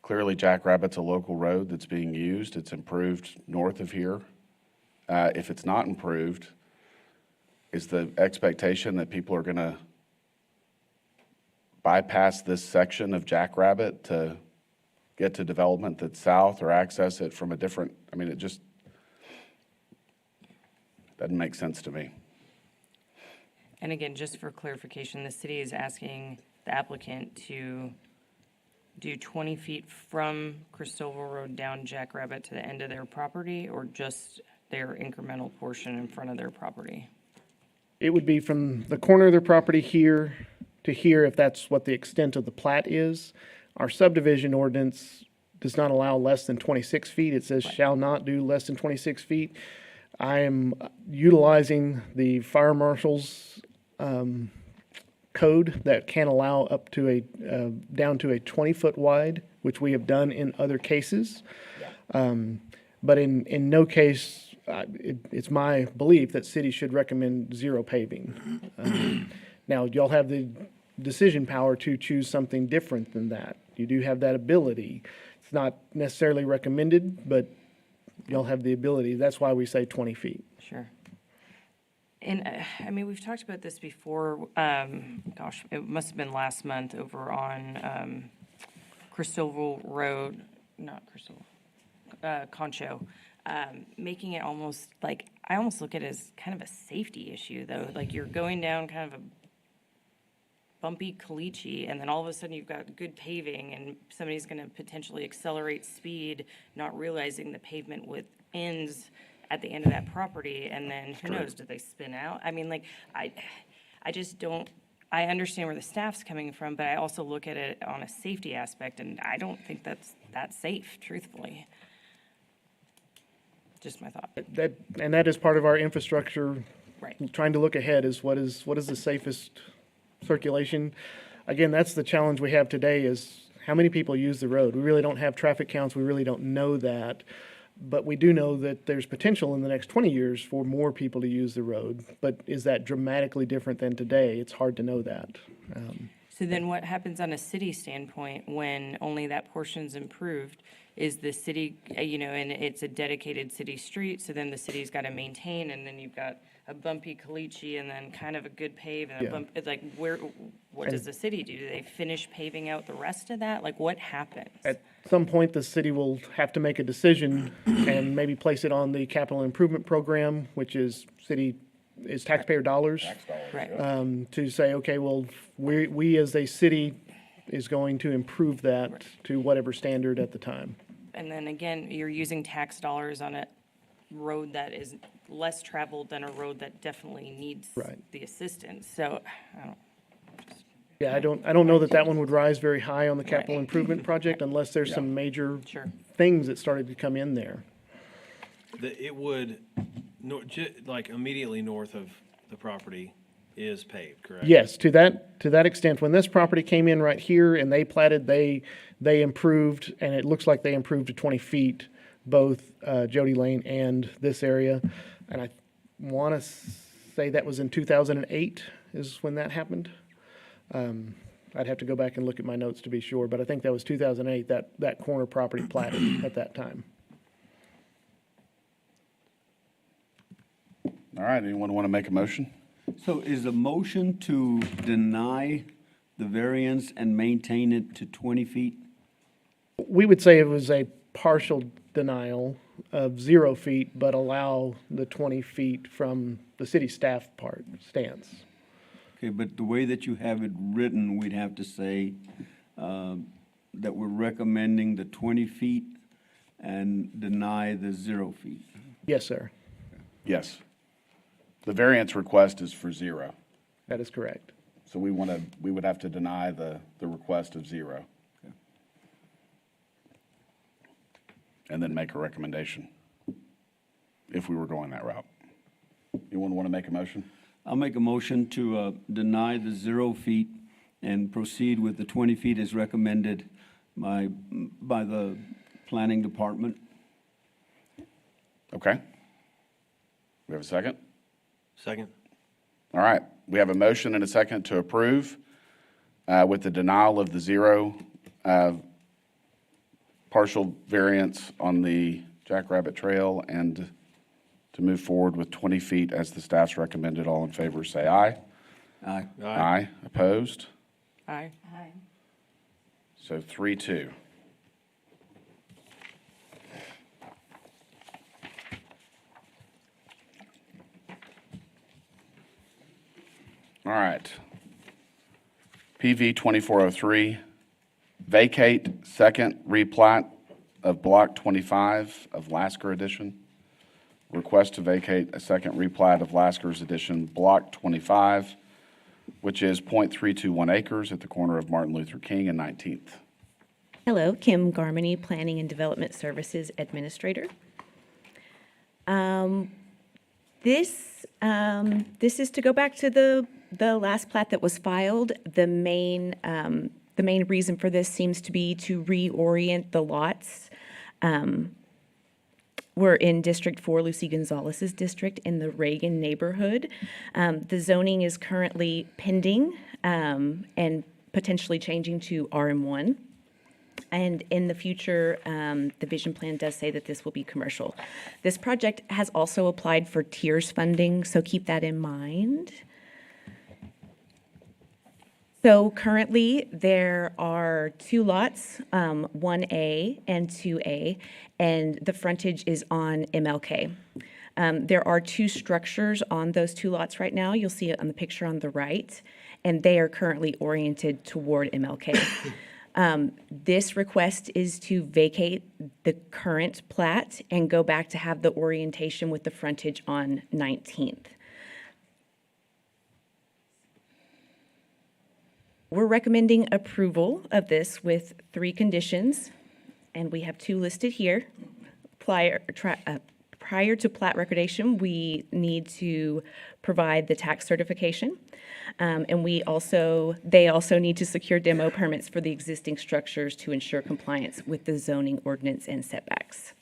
clearly Jackrabbit's a local road that's being used. It's improved north of here. If it's not improved, is the expectation that people are gonna bypass this section of Jackrabbit to get to development that's south or access it from a different, I mean, it just doesn't make sense to me. And again, just for clarification, the city is asking the applicant to do 20 feet from Christoval Road down Jackrabbit to the end of their property, or just their incremental portion in front of their property? It would be from the corner of their property here to here, if that's what the extent of the plat is. Our subdivision ordinance does not allow less than 26 feet. It says shall not do less than 26 feet. I am utilizing the fire marshal's code that can allow up to down to a 20-foot wide, which we have done in other cases. But in no case, it's my belief that cities should recommend zero paving. Now, y'all have the decision power to choose something different than that. You do have that ability. It's not necessarily recommended, but y'all have the ability. That's why we say 20 feet. Sure. And, I mean, we've talked about this before, gosh, it must have been last month over on Christoval Road, not Christoval, Concho, making it almost like, I almost look at it as kind of a safety issue, though. Like, you're going down kind of a bumpy caliche, and then all of a sudden you've got good paving, and somebody's going to potentially accelerate speed, not realizing the pavement ends at the end of that property, and then who knows, do they spin out? I mean, like, I just don't, I understand where the staff's coming from, but I also look at it on a safety aspect, and I don't think that's that safe, truthfully. Just my thought. That is part of our infrastructure. Right. Trying to look ahead is what is the safest circulation. Again, that's the challenge we have today is how many people use the road. We really don't have traffic counts. We really don't know that. But we do know that there's potential in the next 20 years for more people to use the road. But is that dramatically different than today? It's hard to know that. So then what happens on a city standpoint when only that portion's improved? Is the city, and it's a dedicated city street, so then the city's got to maintain, and then you've got a bumpy caliche and then kind of a good pave and a Yeah. bump, it's like, what does the city do? Do they finish paving out the rest of that? Like, what happens? At some point, the city will have to make a decision and maybe place it on the capital improvement program, which is taxpayer dollars. Right. To say, okay, well, we as a city is going to improve that to whatever standard at the time. And then again, you're using tax dollars on road that is less traveled than a road that definitely needs Right. the assistance. So, I don't, Yeah, I don't know that that one would rise very high on the capital Right. improvement project unless there's some major Sure. things that started to come in there. It would, like immediately north of the property is paved, correct? Yes, to that extent, when this property came in right here and they platted, they improved, and it looks like they improved to 20 feet, both Jody Lane and this area. And I want to say that was in 2008 is when that happened. I'd have to go back and look at my notes to be sure, but I think that was 2008, that corner property platted at that time. All right, anyone want to make a motion? So is the motion to deny the variance and maintain it to 20 feet? We would say it was a partial denial of 0 feet, but allow the 20 feet from the city staff part stance. Okay, but the way that you have it written, we'd have to say that we're recommending the 20 feet and deny the 0 feet. Yes, sir, Yes. The variance request is for 0. that is correct. So we would have to deny the request of 0. And then make a recommendation if we were going that route. Anyone want to make a motion? I'll make a motion to deny the 0 feet and proceed with the 20 feet as recommended by the planning department. Okay. We have a second? Second? All right, we have a motion and a second to approve with the denial of the 0 partial variance on the Jackrabbit Trail and to move forward with 20 feet as the staff's recommended. All in favor, say aye. Aye. Aye. Opposed? Aye. So 3-2. All right. PV 2403, vacate second replat of Block 25 of Lasker Edition. Request to vacate a second replat of Lasker's Edition, Block 25, which is .321 acres at the corner of Martin Luther King and 19th. Hello, Kim Garmany, Planning and Development Services Administrator. This is to go back to the last plat that was filed. The main reason for this seems to be to reorient the lots. We're in District 4, Lucy Gonzalez's district in the Reagan neighborhood. The zoning is currently pending and potentially changing to RM1. And in the future, the vision plan does say that this will be commercial. This project has also applied for TIERS funding, so keep that in mind. So currently, there are 2 lots, 1A and 2A, and the frontage is on MLK. There are 2 structures on those 2 lots right now. You'll see it on the picture on the right, and they are currently oriented toward MLK. This request is to vacate the current plat and go back to have the orientation with the frontage on 19th. We're recommending approval of this with 3 conditions, and we have 2 listed here. Prior to plat recordation, we need to provide the tax certification. And they also need to secure demo permits for the existing structures to ensure compliance with the zoning ordinance and setbacks.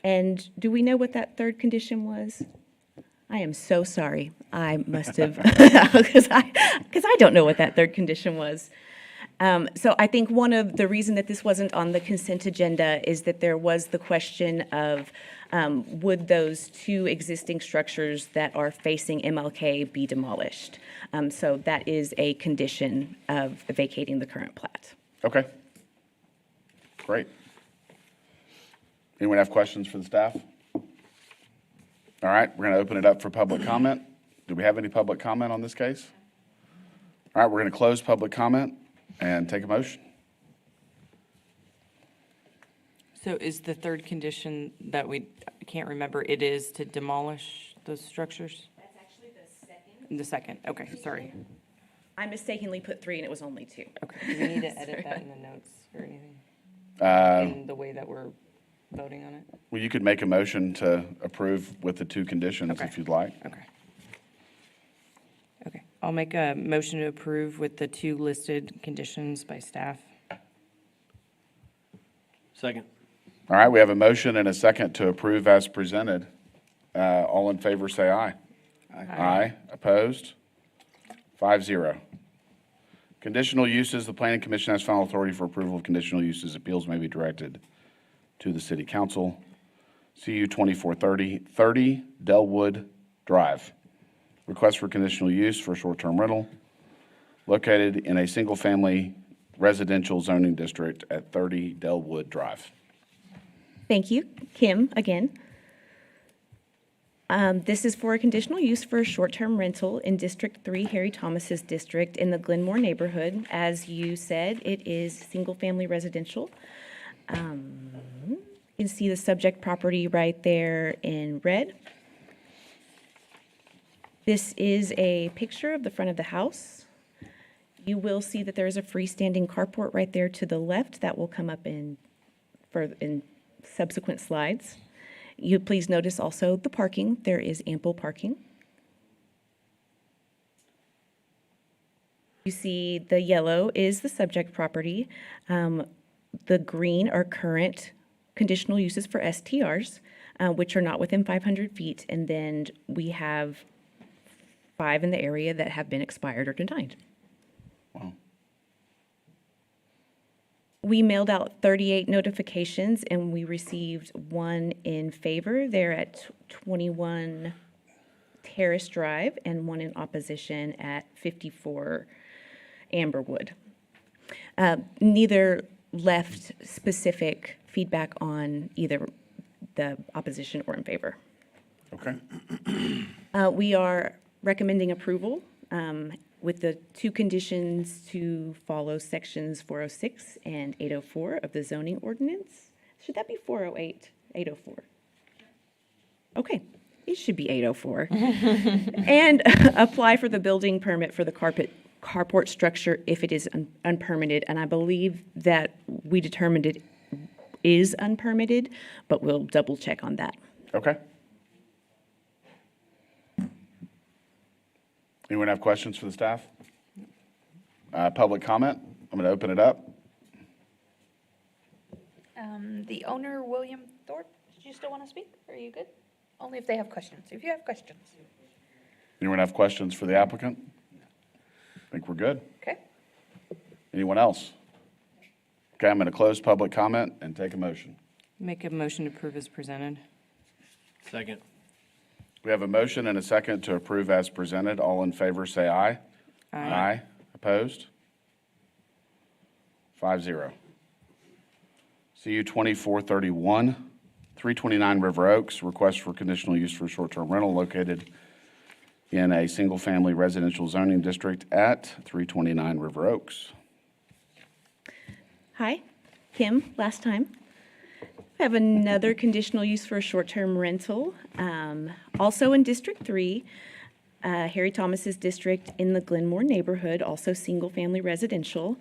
And do we know what that 3rd condition was? I am so sorry. I must have, because I don't know what that 3rd condition was. So I think one of the reason that this wasn't on the consent agenda is that there was the question of would those 2 existing structures that are facing MLK be demolished? So that is a condition of vacating the current plat. Okay. Great. Anyone have questions for the staff? All right, we're going to open it up for public comment. Do we have any public comment on this case? All right, we're going to close public comment and take a motion. So is the 3rd condition that I can't remember, it is to demolish those structures? That's actually the second. The second, okay, sorry. I mistakenly put 3 and it was only 2. Okay, do we need to edit that in the notes or anything? In the way that we're voting on it? Well, you could make a motion to approve with the 2 conditions Okay. if you'd like. Okay. Okay, I'll make a motion to approve with the 2 listed conditions by staff. Second. All right, we have a motion and a second to approve as presented. All in favor, say aye. Aye. Opposed? 5-0. Conditional uses, the planning commission has final authority for approval of conditional uses. Appeals may be directed to the city council. CU 2430, 30 Delwood Drive. Request for conditional use for short-term rental located in a single-family residential zoning district at 30 Delwood Drive. Thank you. Kim, again. This is for a conditional use for a short-term rental in District 3, Harry Thomas's district in the Glenmore neighborhood. As you said, it is single-family residential. You can see the subject property right there in red. This is a picture of the front of the house. You will see that there is a freestanding carport right there to the left that will come up in subsequent slides. You please notice also the parking. There is ample parking. You see the yellow is the subject property. The green are current conditional uses for STRs, which are not within 500 feet. And then we have 5 in the area that have been expired or denied. Wow. We mailed out 38 notifications, and we received 1 in favor there at 21 Terrace Drive, and 1 in opposition at 54 Amberwood. Neither left specific feedback on either the opposition or in favor. Okay. We are recommending approval with the 2 conditions to follow sections 406 and 804 of the zoning ordinance. Should that be 408, 804? Okay, it should be 804. And apply for the building permit for the carport structure if it is unpermitted. And I believe that we determined it is unpermitted, but we'll double check on that. Okay. Anyone have questions for the staff? Public comment? I'm going to open it up. The owner, William Thorpe, do you still want to speak? Are you good? Only if they have questions. If you have questions. Anyone have questions for the applicant? I think we're good. Okay. Anyone else? Okay, I'm going to close public comment and take a motion. Make a motion to approve as presented. Second. We have a motion and a second to approve as presented. All in favor, say aye. Aye. Opposed? 5-0. CU 2431, 329 River Oaks, request for conditional use for short-term rental located in a single-family residential zoning district at 329 River Oaks. Hi, Kim, last time. I have another conditional use for a short-term rental, also in District 3, Harry Thomas's district in the Glenmore neighborhood, also single-family residential.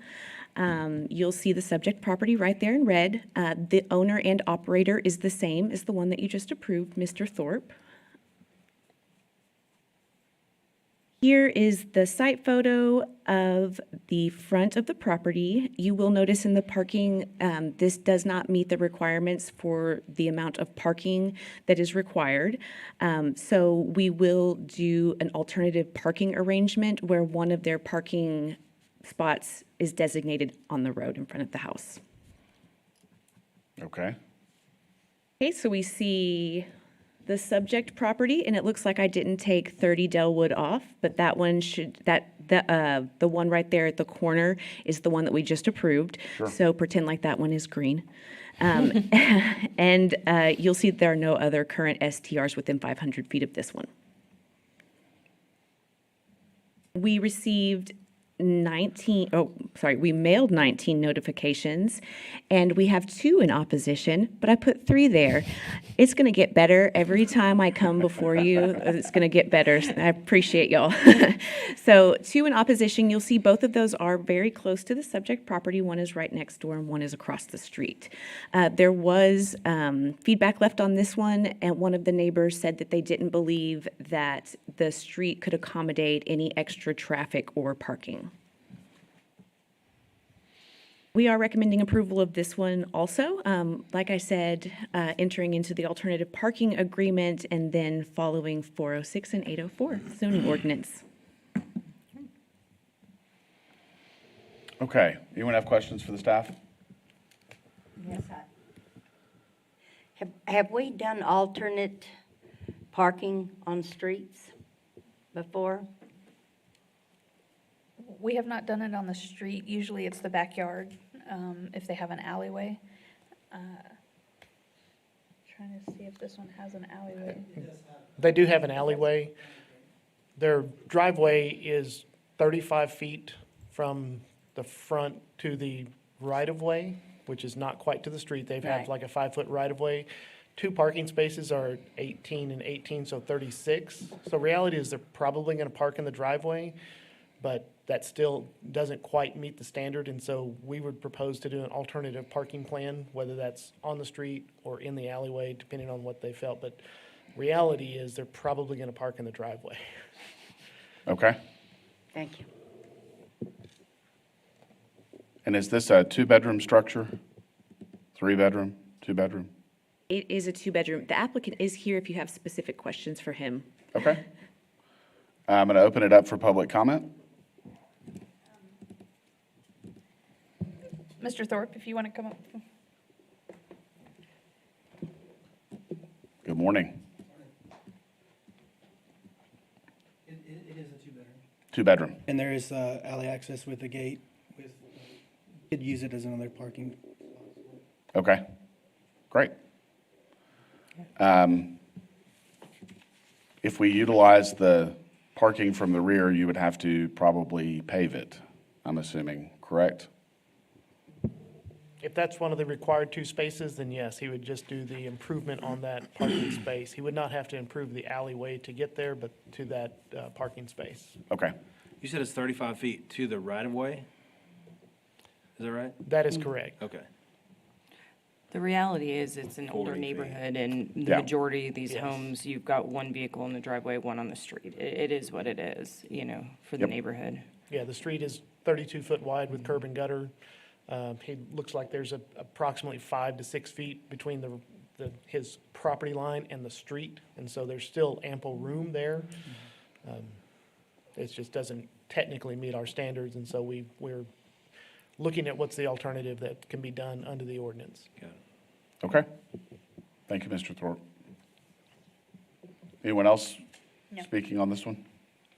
You'll see the subject property right there in red. The owner and operator is the same as the one that you just approved, Mr. Thorpe. Here is the site photo of the front of the property. You will notice in the parking, this does not meet the requirements for the amount of parking that is required. So we will do an alternative parking arrangement where one of their parking spots is designated on the road in front of the house. Okay. Okay, so we see the subject property, and it looks like I didn't take 30 Delwood off, but that one should, the one right there at the corner is the one that we just approved. Sure. So pretend like that one is green. And you'll see there are no other current STRs within 500 feet of this one. We received we mailed 19 notifications, and we have 2 in opposition, but I put 3 there. It's going to get better every time I come before you. It's going to get better. I appreciate y'all. So 2 in opposition. You'll see both of those are very close to the subject property. One is right next door and one is across the street. There was feedback left on this one, and one of the neighbors said that they didn't believe that the street could accommodate any extra traffic or parking. We are recommending approval of this one also. Like I said, entering into the alternative parking agreement and then following 406 and 804 zoning ordinance. Okay, anyone have questions for the staff? Yes, have we done alternate parking on streets before? We have not done it on the street. Usually it's the backyard, if they have an alleyway. Trying to see if this one has an alleyway. They do have an alleyway. Their driveway is 35 feet from the front to the right-of-way, which is not quite to the street. They've had Right. like a 5-foot right-of-way. 2 parking spaces are 18 and 18, so 36. So reality is they're probably going to park in the driveway, but that still doesn't quite meet the standard, and so we would propose to do an alternative parking plan, whether that's on the street or in the alleyway, depending on what they felt. But reality is they're probably going to park in the driveway. Okay, Thank you. and is this a 2-bedroom structure? 3-bedroom, 2-bedroom? It is a 2-bedroom. The applicant is here if you have specific questions for him. Okay. I'm going to open it up for public comment. Mr. Thorpe, if you want to come up. Good morning. It is a 2-bedroom. 2-bedroom. And there is alley access with a gate. Could use it as another parking. Okay, great. If we utilize the parking from the rear, you would have to probably pave it, I'm assuming, correct? If that's one of the required 2 spaces, then yes, he would just do the improvement on that parking space. He would not have to improve the alleyway to get there, but to that parking space. Okay, You said it's 35 feet to the right-of-way? Is that right? That is correct. Okay. The reality is, it's an older 40 feet. neighborhood, and the Yeah. majority of these Yes. homes, you've got 1 vehicle in the driveway, 1 on the street. It is what it is, for the Yep. neighborhood. Yeah, the street is 32 foot wide with curb and gutter. He looks like there's approximately 5 to 6 feet between his property line and the street, and so there's still ample room there. It just doesn't technically meet our standards, and so we're looking at what's the alternative that can be done under the ordinance. Got it. okay. Thank you, Mr. Thorpe. Anyone else No. speaking on this one?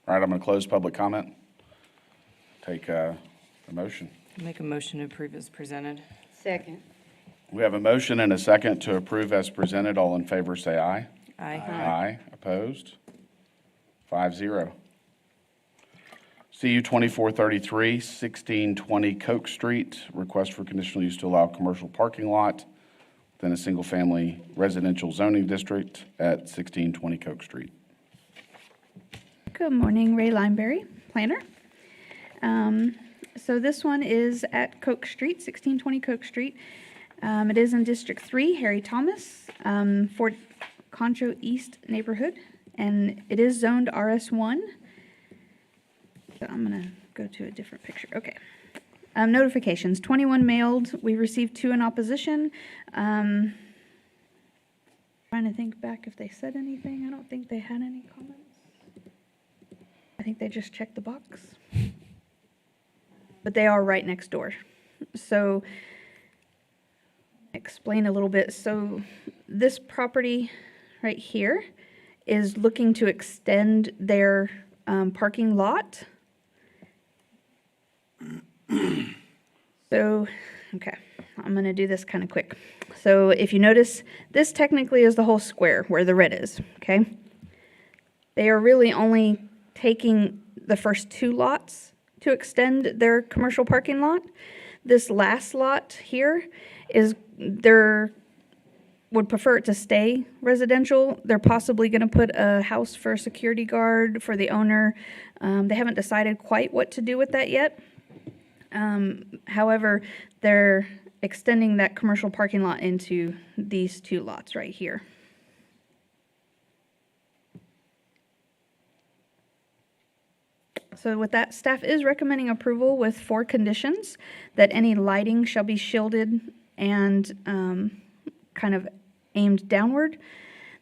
All right, I'm going to close public comment. Take a motion. Make a motion to approve as presented. Second. We have a motion and a second to approve as presented. All in favor, say aye. Aye. Aye. Opposed? 5-0. CU 2433, 1620 Coke Street, request for conditional use to allow commercial parking lot within a single-family residential zoning district at 1620 Coke Street. Good morning, Ray Lineberry, planner. So this one is at Coke Street, 1620 Coke Street. It is in District 3, Harry Thomas, Fort Concho East neighborhood, and it is zoned RS1. So I'm going to go to a different picture. Okay. Notifications, 21 mailed. We received 2 in opposition. Trying to think back if they said anything. I don't think they had any comments. I think they just checked the box. But they are right next door. So, explain a little bit. So, this property right here is looking to extend their parking lot. So, okay, I'm going to do this kind of quick. So, if you notice, this technically is the whole square where the red is, okay? They are really only taking the first 2 lots to extend their commercial parking lot. This last lot here would prefer it to stay residential. They're possibly going to put a house for a security guard for the owner. They haven't decided quite what to do with that yet. However, they're extending that commercial parking lot into these two lots right here. So with that, staff is recommending approval with 4 conditions: that any lighting shall be shielded and kind of aimed downward,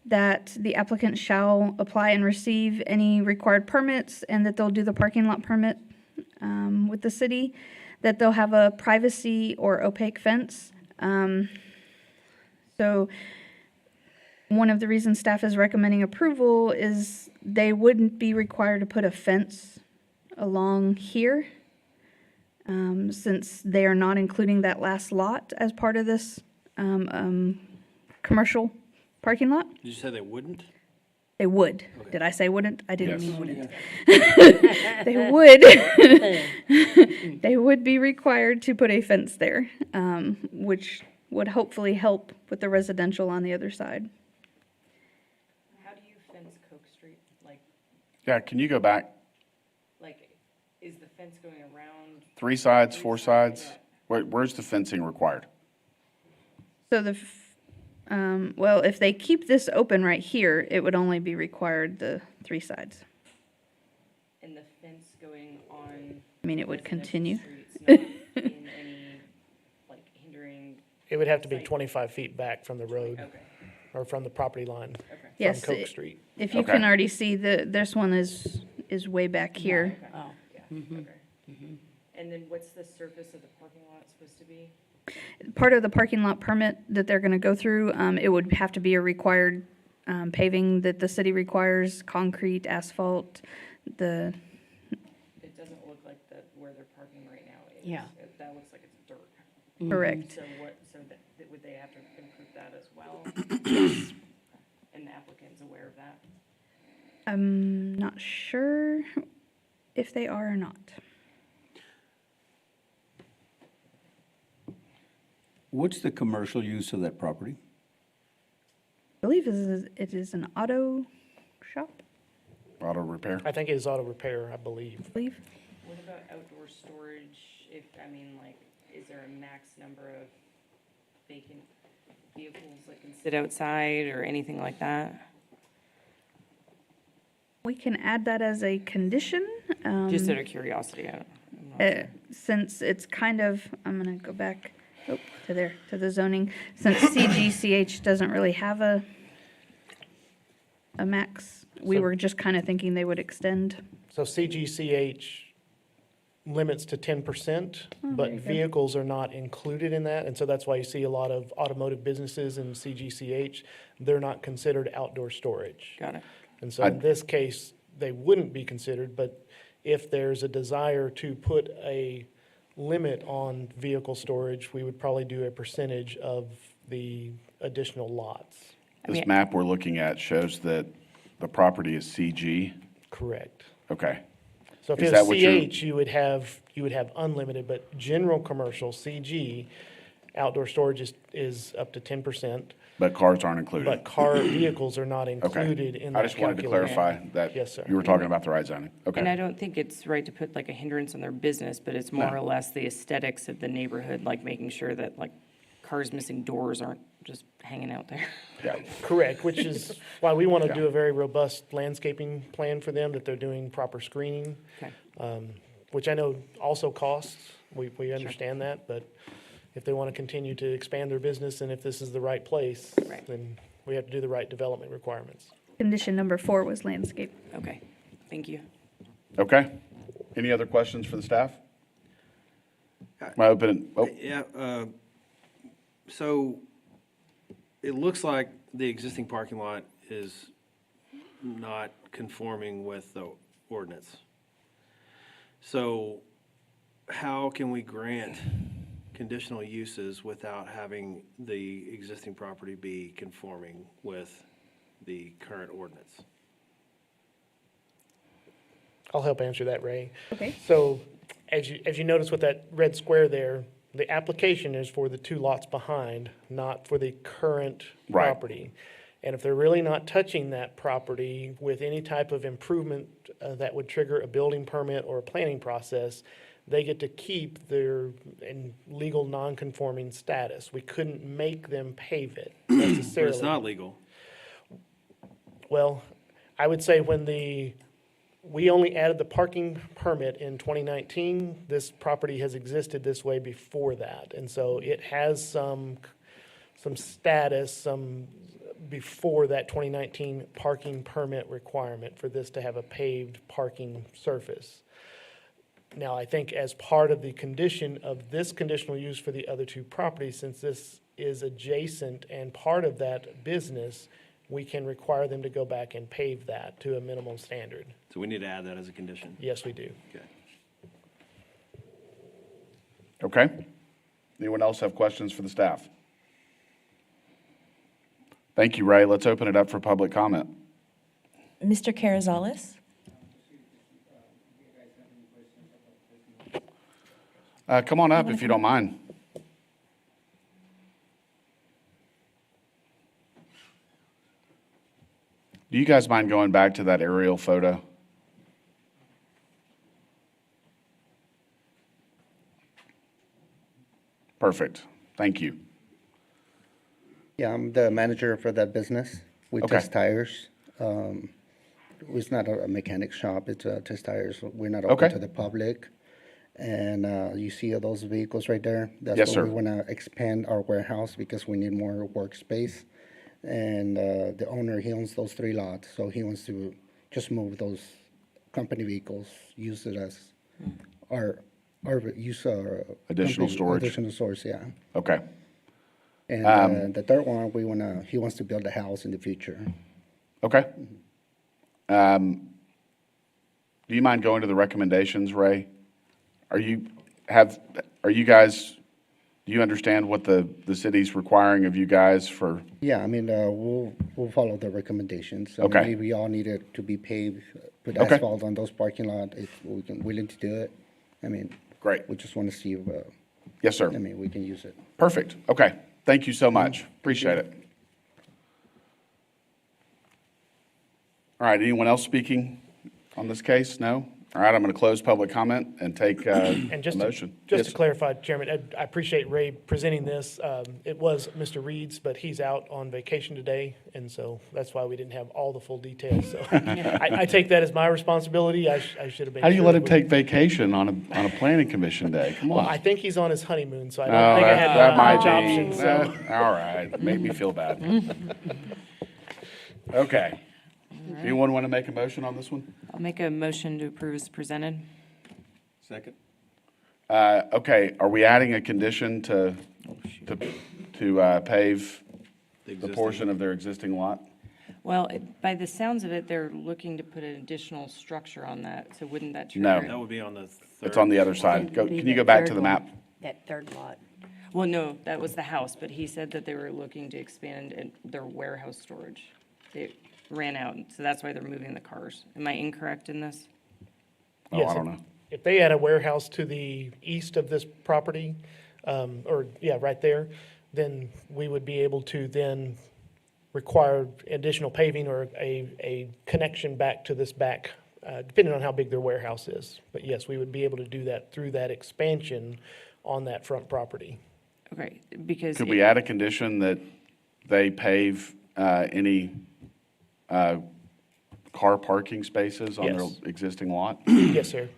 that the applicant shall apply and receive any required permits, and that they'll do the parking lot permit with the city, that they'll have a privacy or opaque fence. So one of the reasons staff is recommending approval is they wouldn't be required to put a fence along here, since they are not including that last lot as part of this commercial parking lot. Did you say they wouldn't? They would. Did I say wouldn't? I didn't Yes. mean wouldn't. They would. They would be required to put a fence there, which would hopefully help with the residential on the other side. How do you fence Coke Street? Yeah, can you go back? Is the fence going around? 3 sides, 4 sides? Where's the fencing required? So well, if they keep this open right here, it would only be required the 3 sides. And the fence going on? I mean, it would continue. Streets, not in any, hindering? It would have to be 25 feet back from the road Okay. or from the property line from Yes, Coke Street. if you Okay. can already see, this one is way back here. Oh, Okay. And then what's the surface of the parking lot supposed to be? Part of the parking lot permit that they're gonna go through, it would have to be a required paving that the city requires, concrete, asphalt, It doesn't look like where they're parking right now is. Yeah. That looks like it's dirt. correct. So would they have to improve that as well? And the applicant's aware of that? I'm not sure if they are or not. What's the commercial use of that property? I believe it is an auto shop, Auto repair? I think it is auto repair, I believe. I believe. What about outdoor storage? Is there a max number of vacant vehicles that can sit outside or anything like that? We can add that as a condition. Just out of curiosity, I'm not sure. Since it's kind of, I'm gonna go back, to the zoning, since CGCH doesn't really have a max, we So- were just kind of thinking they would extend. So CGCH limits to 10%, but very good. vehicles are not included in that. And so that's why you see a lot of automotive businesses in CGCH, they're not considered outdoor storage. Got it. And so in this case, they wouldn't be considered, but if there's a desire to put a limit on vehicle storage, we would probably do a percentage of the additional lots. This map we're looking at shows that the property is CG. Correct. Okay. So if Is it that was what you're- CH, you would have unlimited, but general commercial, CG, outdoor storage is up to 10%, But cars aren't included? but vehicles are not Okay. included in that I just wanted to calculation. clarify that Yes, sir. you were talking about the right zoning. And I Okay. don't think it's right to put a hindrance on their business, but it's more No. or less the aesthetics of the neighborhood, making sure that cars missing doors aren't just hanging out there. Yeah. Correct, which is why we want to Yeah. do a very robust landscaping plan for them, that they're doing proper screening, Okay. which I know also costs. We understand that, but if they want to continue to expand their business and if this is the right place, Right. then we have to do the right development requirements. Condition number 4 was landscape. Okay, thank you. Okay. Any other questions for the staff? Am I open? Oh, Yeah, so it looks like the existing parking lot is not conforming with the ordinance. So how can we grant conditional uses without having the existing property be conforming with the current ordinance? I'll help answer that, Ray. Okay. So as you notice with that red square there, the application is for the 2 lots behind, not for the current Right. property. And if they're really not touching that property with any type of improvement that would trigger a building permit or a planning process, they get to keep their legal non-conforming status. We couldn't make them pave it But necessarily. it's not legal. Well, I would say we only added the parking permit in 2019. This property has existed this way before that. And so it has some status, before that 2019 parking permit requirement for this to have a paved parking surface. Now, I think as part of the condition of this conditional use for the other 2 properties, since this is adjacent and part of that business, we can require them to go back and pave that to a minimum standard. So we need to add that as a condition. Yes, we do. Okay. Okay. Anyone else have questions for the staff? Thank you, Ray. Let's open it up for public comment. Mr. Carazales? Come on up if you don't mind. Do you guys mind going back to that aerial photo? Perfect. Thank you. Yeah, I'm the manager for that business. We Okay. test tires. It's not a mechanic shop, it's a test tires. We're not Okay. open to the public. And you see those vehicles right there? Yes, That's sir. why we want to expand our warehouse because we need more workspace. And the owner, he owns those 3 lots, so he wants to just move those company vehicles, use it as our Additional company- storage. Additional storage, yeah. Okay. And the third one, he wants to build a house in the future. Okay. Do you mind going to the recommendations, Ray? Do you guys, do you understand what the city's requiring of you guys for? Yeah, I mean, we'll follow the recommendations. I mean, Okay. We all need it to be paved, put Okay. asphalt on those parking lot, if we can, willing to do it. I mean, Great. we just want to see if, Yes, sir. I mean, we can use it. Perfect. Okay. Thank you so much. Appreciate it. All right, anyone else speaking on this case? No? All right, I'm going to close public comment and take a And just to, motion. just Yes, to sir. clarify, Chairman, I appreciate Ray presenting this. It was Mr. Reed's, but he's out on vacation today, and so that's why we didn't have all the full details. So I take that as my responsibility. I should have made How do you sure let that him we- take vacation on a planning commission day? Come Well, on. I think he's on his honeymoon, so I Oh, don't think I that had might much be. options. So. All right, made me feel bad. Okay. Anyone want to make a motion on this one? I'll make a motion to approve as presented. Second? Okay, are we adding a condition to pave the portion of their existing lot? Well, by the sounds of it, they're looking to put an additional structure on that, so wouldn't that No. trigger? That would be on the third. It's on the other side. It'd be Can you that go back to third the one, map? That 3rd lot. Well, no, that was the house, but he said that they were looking to expand their warehouse storage. They ran out, so that's why they're moving the cars. Am I incorrect in this? Oh, Yes, I don't know. If they had a warehouse to the east of this property, right there, then we would be able to then require additional paving or a connection back to this back, depending on how big their warehouse is. But yes, we would be able to do that through that expansion on that front property. Okay, because. Could we add a condition that they pave any car parking spaces on their Yes. existing lot? Yes, sir.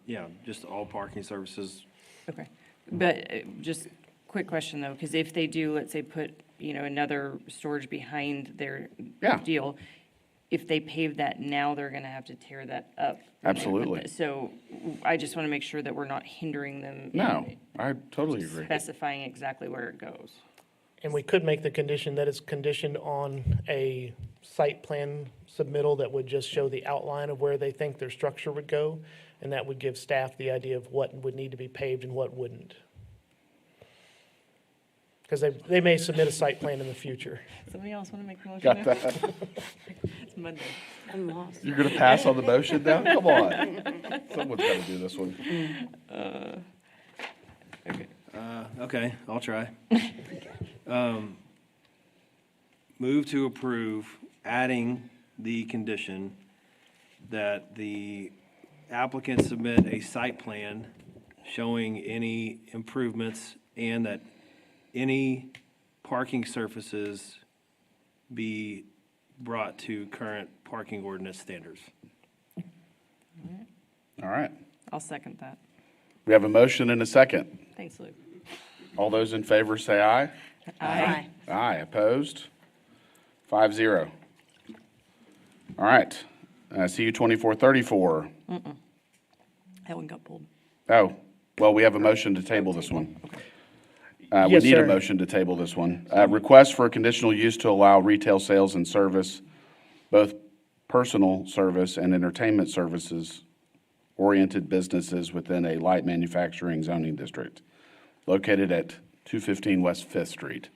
Yeah, just all parking services. Okay, but just quick question though, because if they do, let's say, put, another storage behind their Yeah. deal, if they pave that now, they're gonna have to tear that up. Absolutely. So I just want to make sure that we're not hindering them. in No, I totally agree. Specifying exactly where it goes. And we could make the condition that it's conditioned on a site plan submittal that would just show the outline of where they think their structure would go. And that would give staff the idea of what would need to be paved and what wouldn't. Because they may submit a site plan in the future. Somebody else want to make a motion? Got that? Monday. I'm lost. You're gonna pass on the motion now? Come on. Someone's gotta do this one. Okay, I'll try. Move to approve adding the condition that the applicant submit a site plan showing any improvements and that any parking surfaces be brought to current parking ordinance standards. All right. I'll second that. We have a motion and a second. Thanks, Luke. All those in favor say aye. Aye. Aye, opposed? 5-0. All right, CU 2434. That one got pulled. Oh, well, we have a motion to table this one. We Yes, need a sir. motion to table this one. Request for a conditional use to allow retail sales and service, both personal service and entertainment services oriented businesses within a light manufacturing zoning district located at 215 West Fifth Street.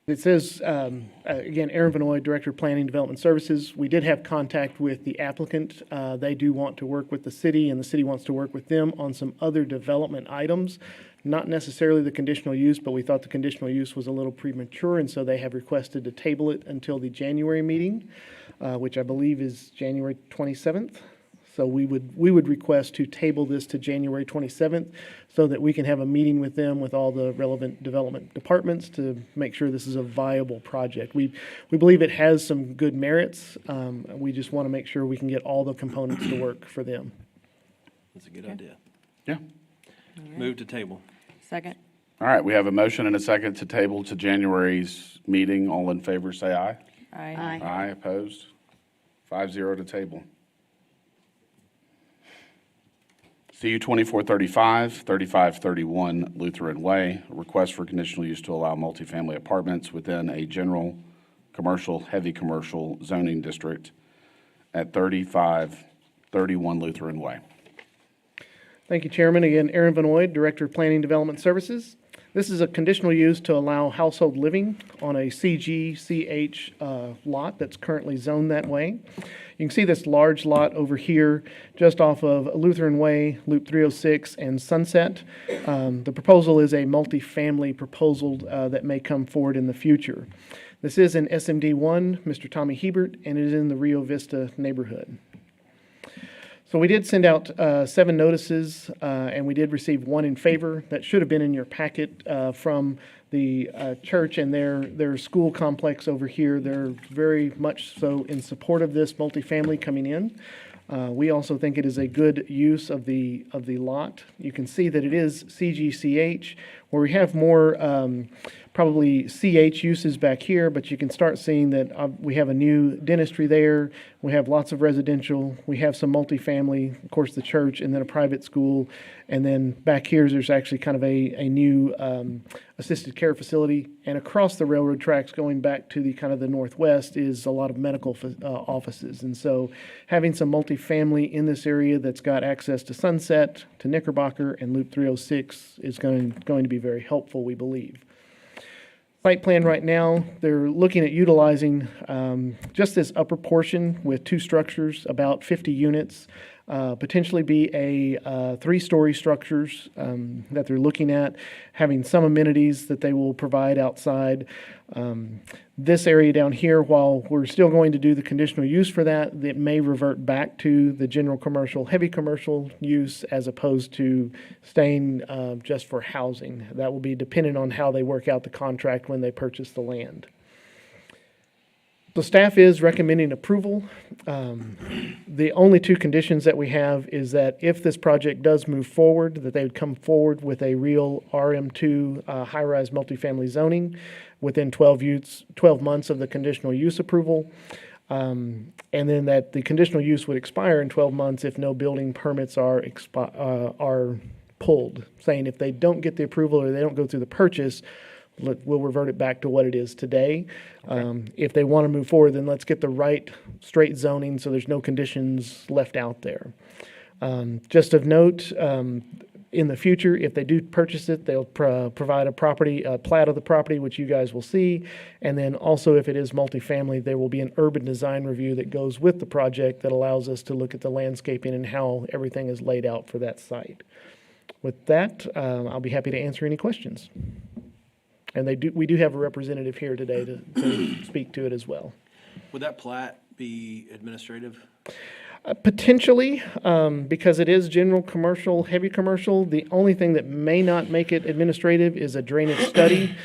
It says, again, Aaron Vanoy, Director of Planning Development Services. We did have contact with the applicant. They do want to work with the city, and the city wants to work with them on some other development items. Not necessarily the conditional use, but we thought the conditional use was a little premature, and so they have requested to table it until the January meeting, which I believe is January 27th. So we would request to table this to January 27th so that we can have a meeting with them, with all the relevant development departments to make sure this is a viable project. We believe it has some good merits. We just want to make sure we can get all the components to work for them. That's a good idea. Yeah. Move to table. Second? All right, we have a motion and a second to table to January's meeting. All in favor, say aye. Aye. Aye, opposed? 5-0 to table. CU 2435, 3531 Lutheran Way, a request for conditional use to allow multifamily apartments within a general commercial, heavy commercial zoning district at 3531 Lutheran Way. Thank you, Chairman. Again, Aaron Vanoy, Director of Planning Development Services. This is a conditional use to allow household living on a CG/CH lot that's currently zoned that way. You can see this large lot over here, just off of Lutheran Way, Loop 306, and Sunset. The proposal is a multifamily proposal that may come forward in the future. This is in SMD1, Mr. Tommy Hebert, and it is in the Rio Vista neighborhood. So we did send out 7 notices, and we did receive 1 in favor. That should have been in your packet from the church and their school complex over here. They're very much so in support of this multifamily coming in. We also think it is a good use of the lot. You can see that it is CGCH, where we have more probably CH uses back here, but you can start seeing that we have a new dentistry there. We have lots of residential. We have some multifamily, of course, the church, and then a private school. And then back here, there's actually kind of a new assisted care facility. And across the railroad tracks going back to the kind of the northwest is a lot of medical offices. And so having some multifamily in this area that's got access to Sunset, to Knickerbocker, and Loop 306 is going to be very helpful, we believe. Site plan right now, they're looking at utilizing just this upper portion with 2 structures, about 50 units, potentially be a 3-story structures that they're looking at, having some amenities that they will provide outside. This area down here, while we're still going to do the conditional use for that, it may revert back to the general commercial, heavy commercial use as opposed to staying just for housing. That will be dependent on how they work out the contract when they purchase the land. So staff is recommending approval. The only 2 conditions that we have is that if this project does move forward, that they would come forward with a real RM2 high-rise multifamily zoning within 12 months of the conditional use approval. And then that the conditional use would expire in 12 months if no building permits are pulled, saying if they don't get the approval or they don't go through the purchase, we'll revert it back to what it is today. If they want to move forward, then let's get the right straight zoning so there's no conditions left out there. Just of note, In the future, if they do purchase it, they'll provide a plat of the property, which you guys will see. And then also, if it is multifamily, there will be an urban design review that goes with the project that allows us to look at the landscaping and how everything is laid out for that site. With that, I'll be happy to answer any questions. And we do have a representative here today to speak to it as well. Would that plat be administrative? Potentially, because it is general commercial, heavy commercial. The only thing that may not make it administrative is a drainage study.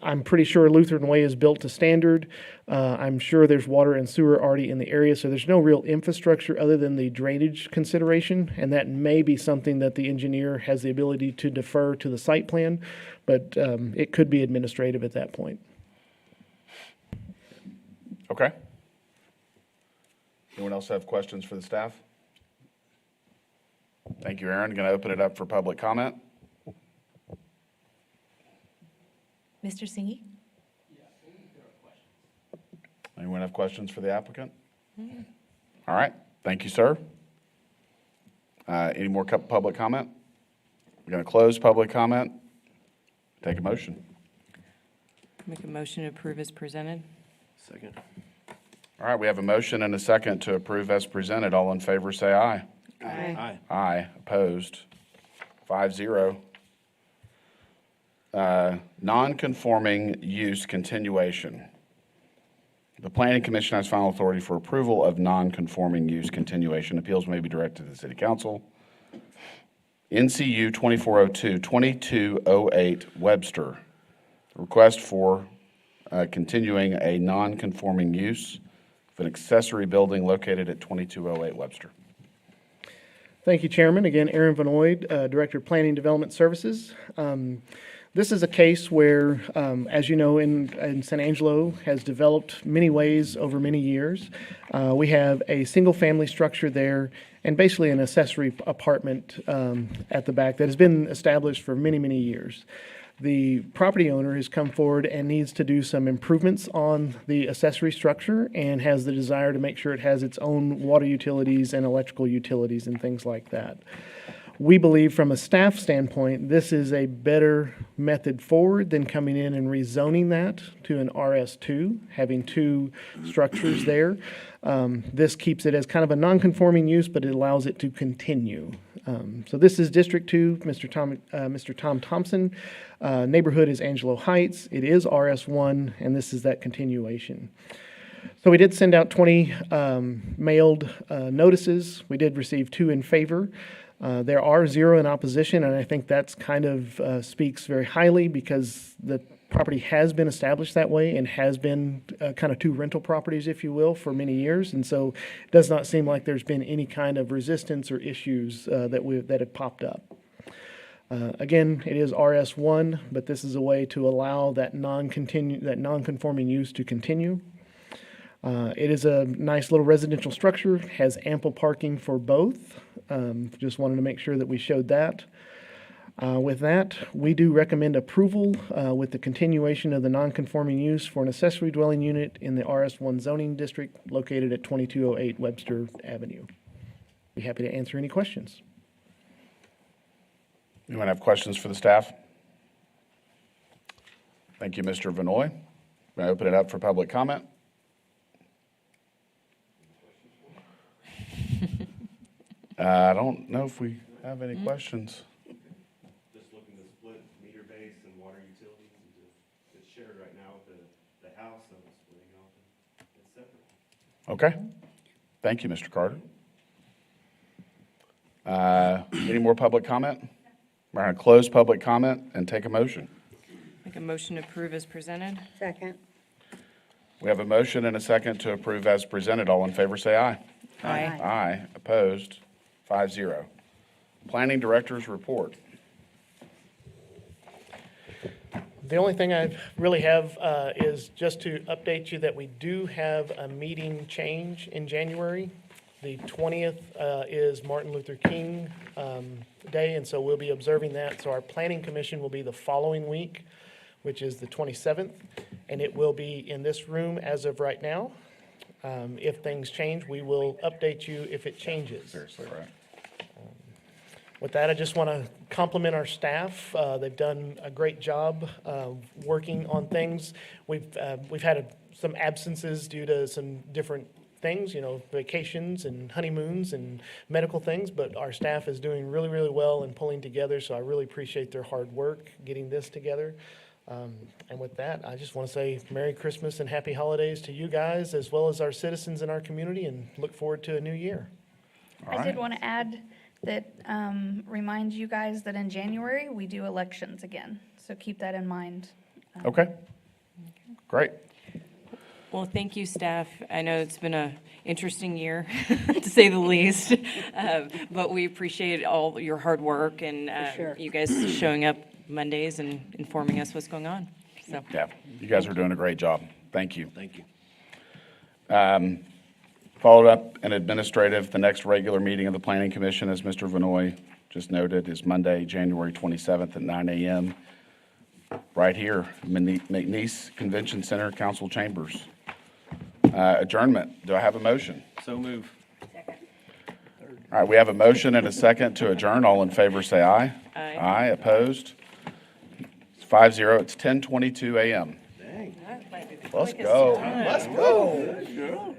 I'm pretty sure Lutheran Way is built to standard. I'm sure there's water and sewer already in the area, so there's no real infrastructure other than the drainage consideration, and that may be something that the engineer has the ability to defer to the site plan, but it could be administrative at that point. Okay. Anyone else have questions for the staff? Thank you, Aaron. Going to open it up for public comment. Mr. Singy? Anyone have questions for the applicant? All right. Thank you, sir. Any more public comment? We're going to close public comment. Take a motion. Make a motion to approve as presented. Second. All right, we have a motion and a second to approve as presented. All in favor, say aye. Aye. Aye. Opposed? 5-0. Non-conforming use continuation. The Planning Commission has final authority for approval of non-conforming use continuation. Appeals may be directed to the City Council. NCU 2402-2208 Webster. Request for continuing a non-conforming use of an accessory building located at 2208 Webster. Thank you, Chairman. Again, Aaron Vanoyd, Director of Planning Development Services. This is a case where, as you know, in San Angelo has developed many ways over many years. We have a single-family structure there and basically an accessory apartment at the back that has been established for many, many years. The property owner has come forward and needs to do some improvements on the accessory structure and has the desire to make sure it has its own water utilities and electrical utilities and things like that. We believe from a staff standpoint, this is a better method forward than coming in and rezoning that to an RS2, having two structures there. This keeps it as kind of a non-conforming use, but it allows it to continue. So this is District 2, Mr. Tom Thompson. Neighborhood is Angelo Heights. It is RS1, and this is that continuation. So we did send out 20 mailed notices. We did receive 2 in favor. There are 0 in opposition, and I think that's kind of speaks very highly because the property has been established that way and has been kind of 2 rental properties, if you will, for many years. And so it does not seem like there's been any kind of resistance or issues that have popped up. Again, it is RS1, but this is a way to allow that non-conforming use to continue. It is a nice little residential structure, has ample parking for both. Just wanted to make sure that we showed that. With that, we do recommend approval with the continuation of the non-conforming use for an accessory dwelling unit in the RS1 zoning district located at 2208 Webster Avenue. Be happy to answer any questions. Anyone have questions for the staff? Thank you, Mr. Vanoy. May I open it up for public comment? I don't know if we have any questions. Just looking to split meter base and water utilities into, it's shared right now with the house, so it's splitting off and it's separate. Okay. Thank you, Mr. Carter. Any more public comment? We're going to close public comment and take a motion. Make a motion to approve as presented. Second. We have a motion and a second to approve as presented. All in favor, say aye. Aye. Aye. Opposed? 5-0. Planning Director's report. The only thing I really have is just to update you that we do have a meeting change in January. The 20th is Martin Luther King Day, and so we'll be observing that. So our Planning Commission will be the following week, which is the 27th, and it will be in this room as of right now. If things change, we will update you if it changes. Seriously, right? With that, I just want to compliment our staff. They've done a great job working on things. We've had some absences due to some different things, vacations and honeymoons and medical things, but our staff is doing really, really well and pulling together, so I really appreciate their hard work getting this together. And with that, I just want to say Merry Christmas and Happy Holidays to you guys, as well as our citizens in our community, and look forward to a new year. I did want to add that, remind you guys that in January, we do elections again. So keep that in mind. Okay. Great. Well, thank you, staff. I know it's been a interesting year, to say the least, but we appreciate all your hard work and sure. you guys showing up Mondays and informing us what's going on. So, Yeah, you guys are doing a great job. Thank you. Thank you. Followed up and administrative, the next regular meeting of the Planning Commission, as Mr. Vanoy just noted, is Monday, January 27th at 9 a.m. right here, McNeese Convention Center, Council Chambers. Adjournment, do I have a motion? So move. All right, we have a motion and a second to adjourn. All in favor, say aye. Aye. Aye, opposed? It's 5-0, it's 10:22 a.m. Let's go. Let's go.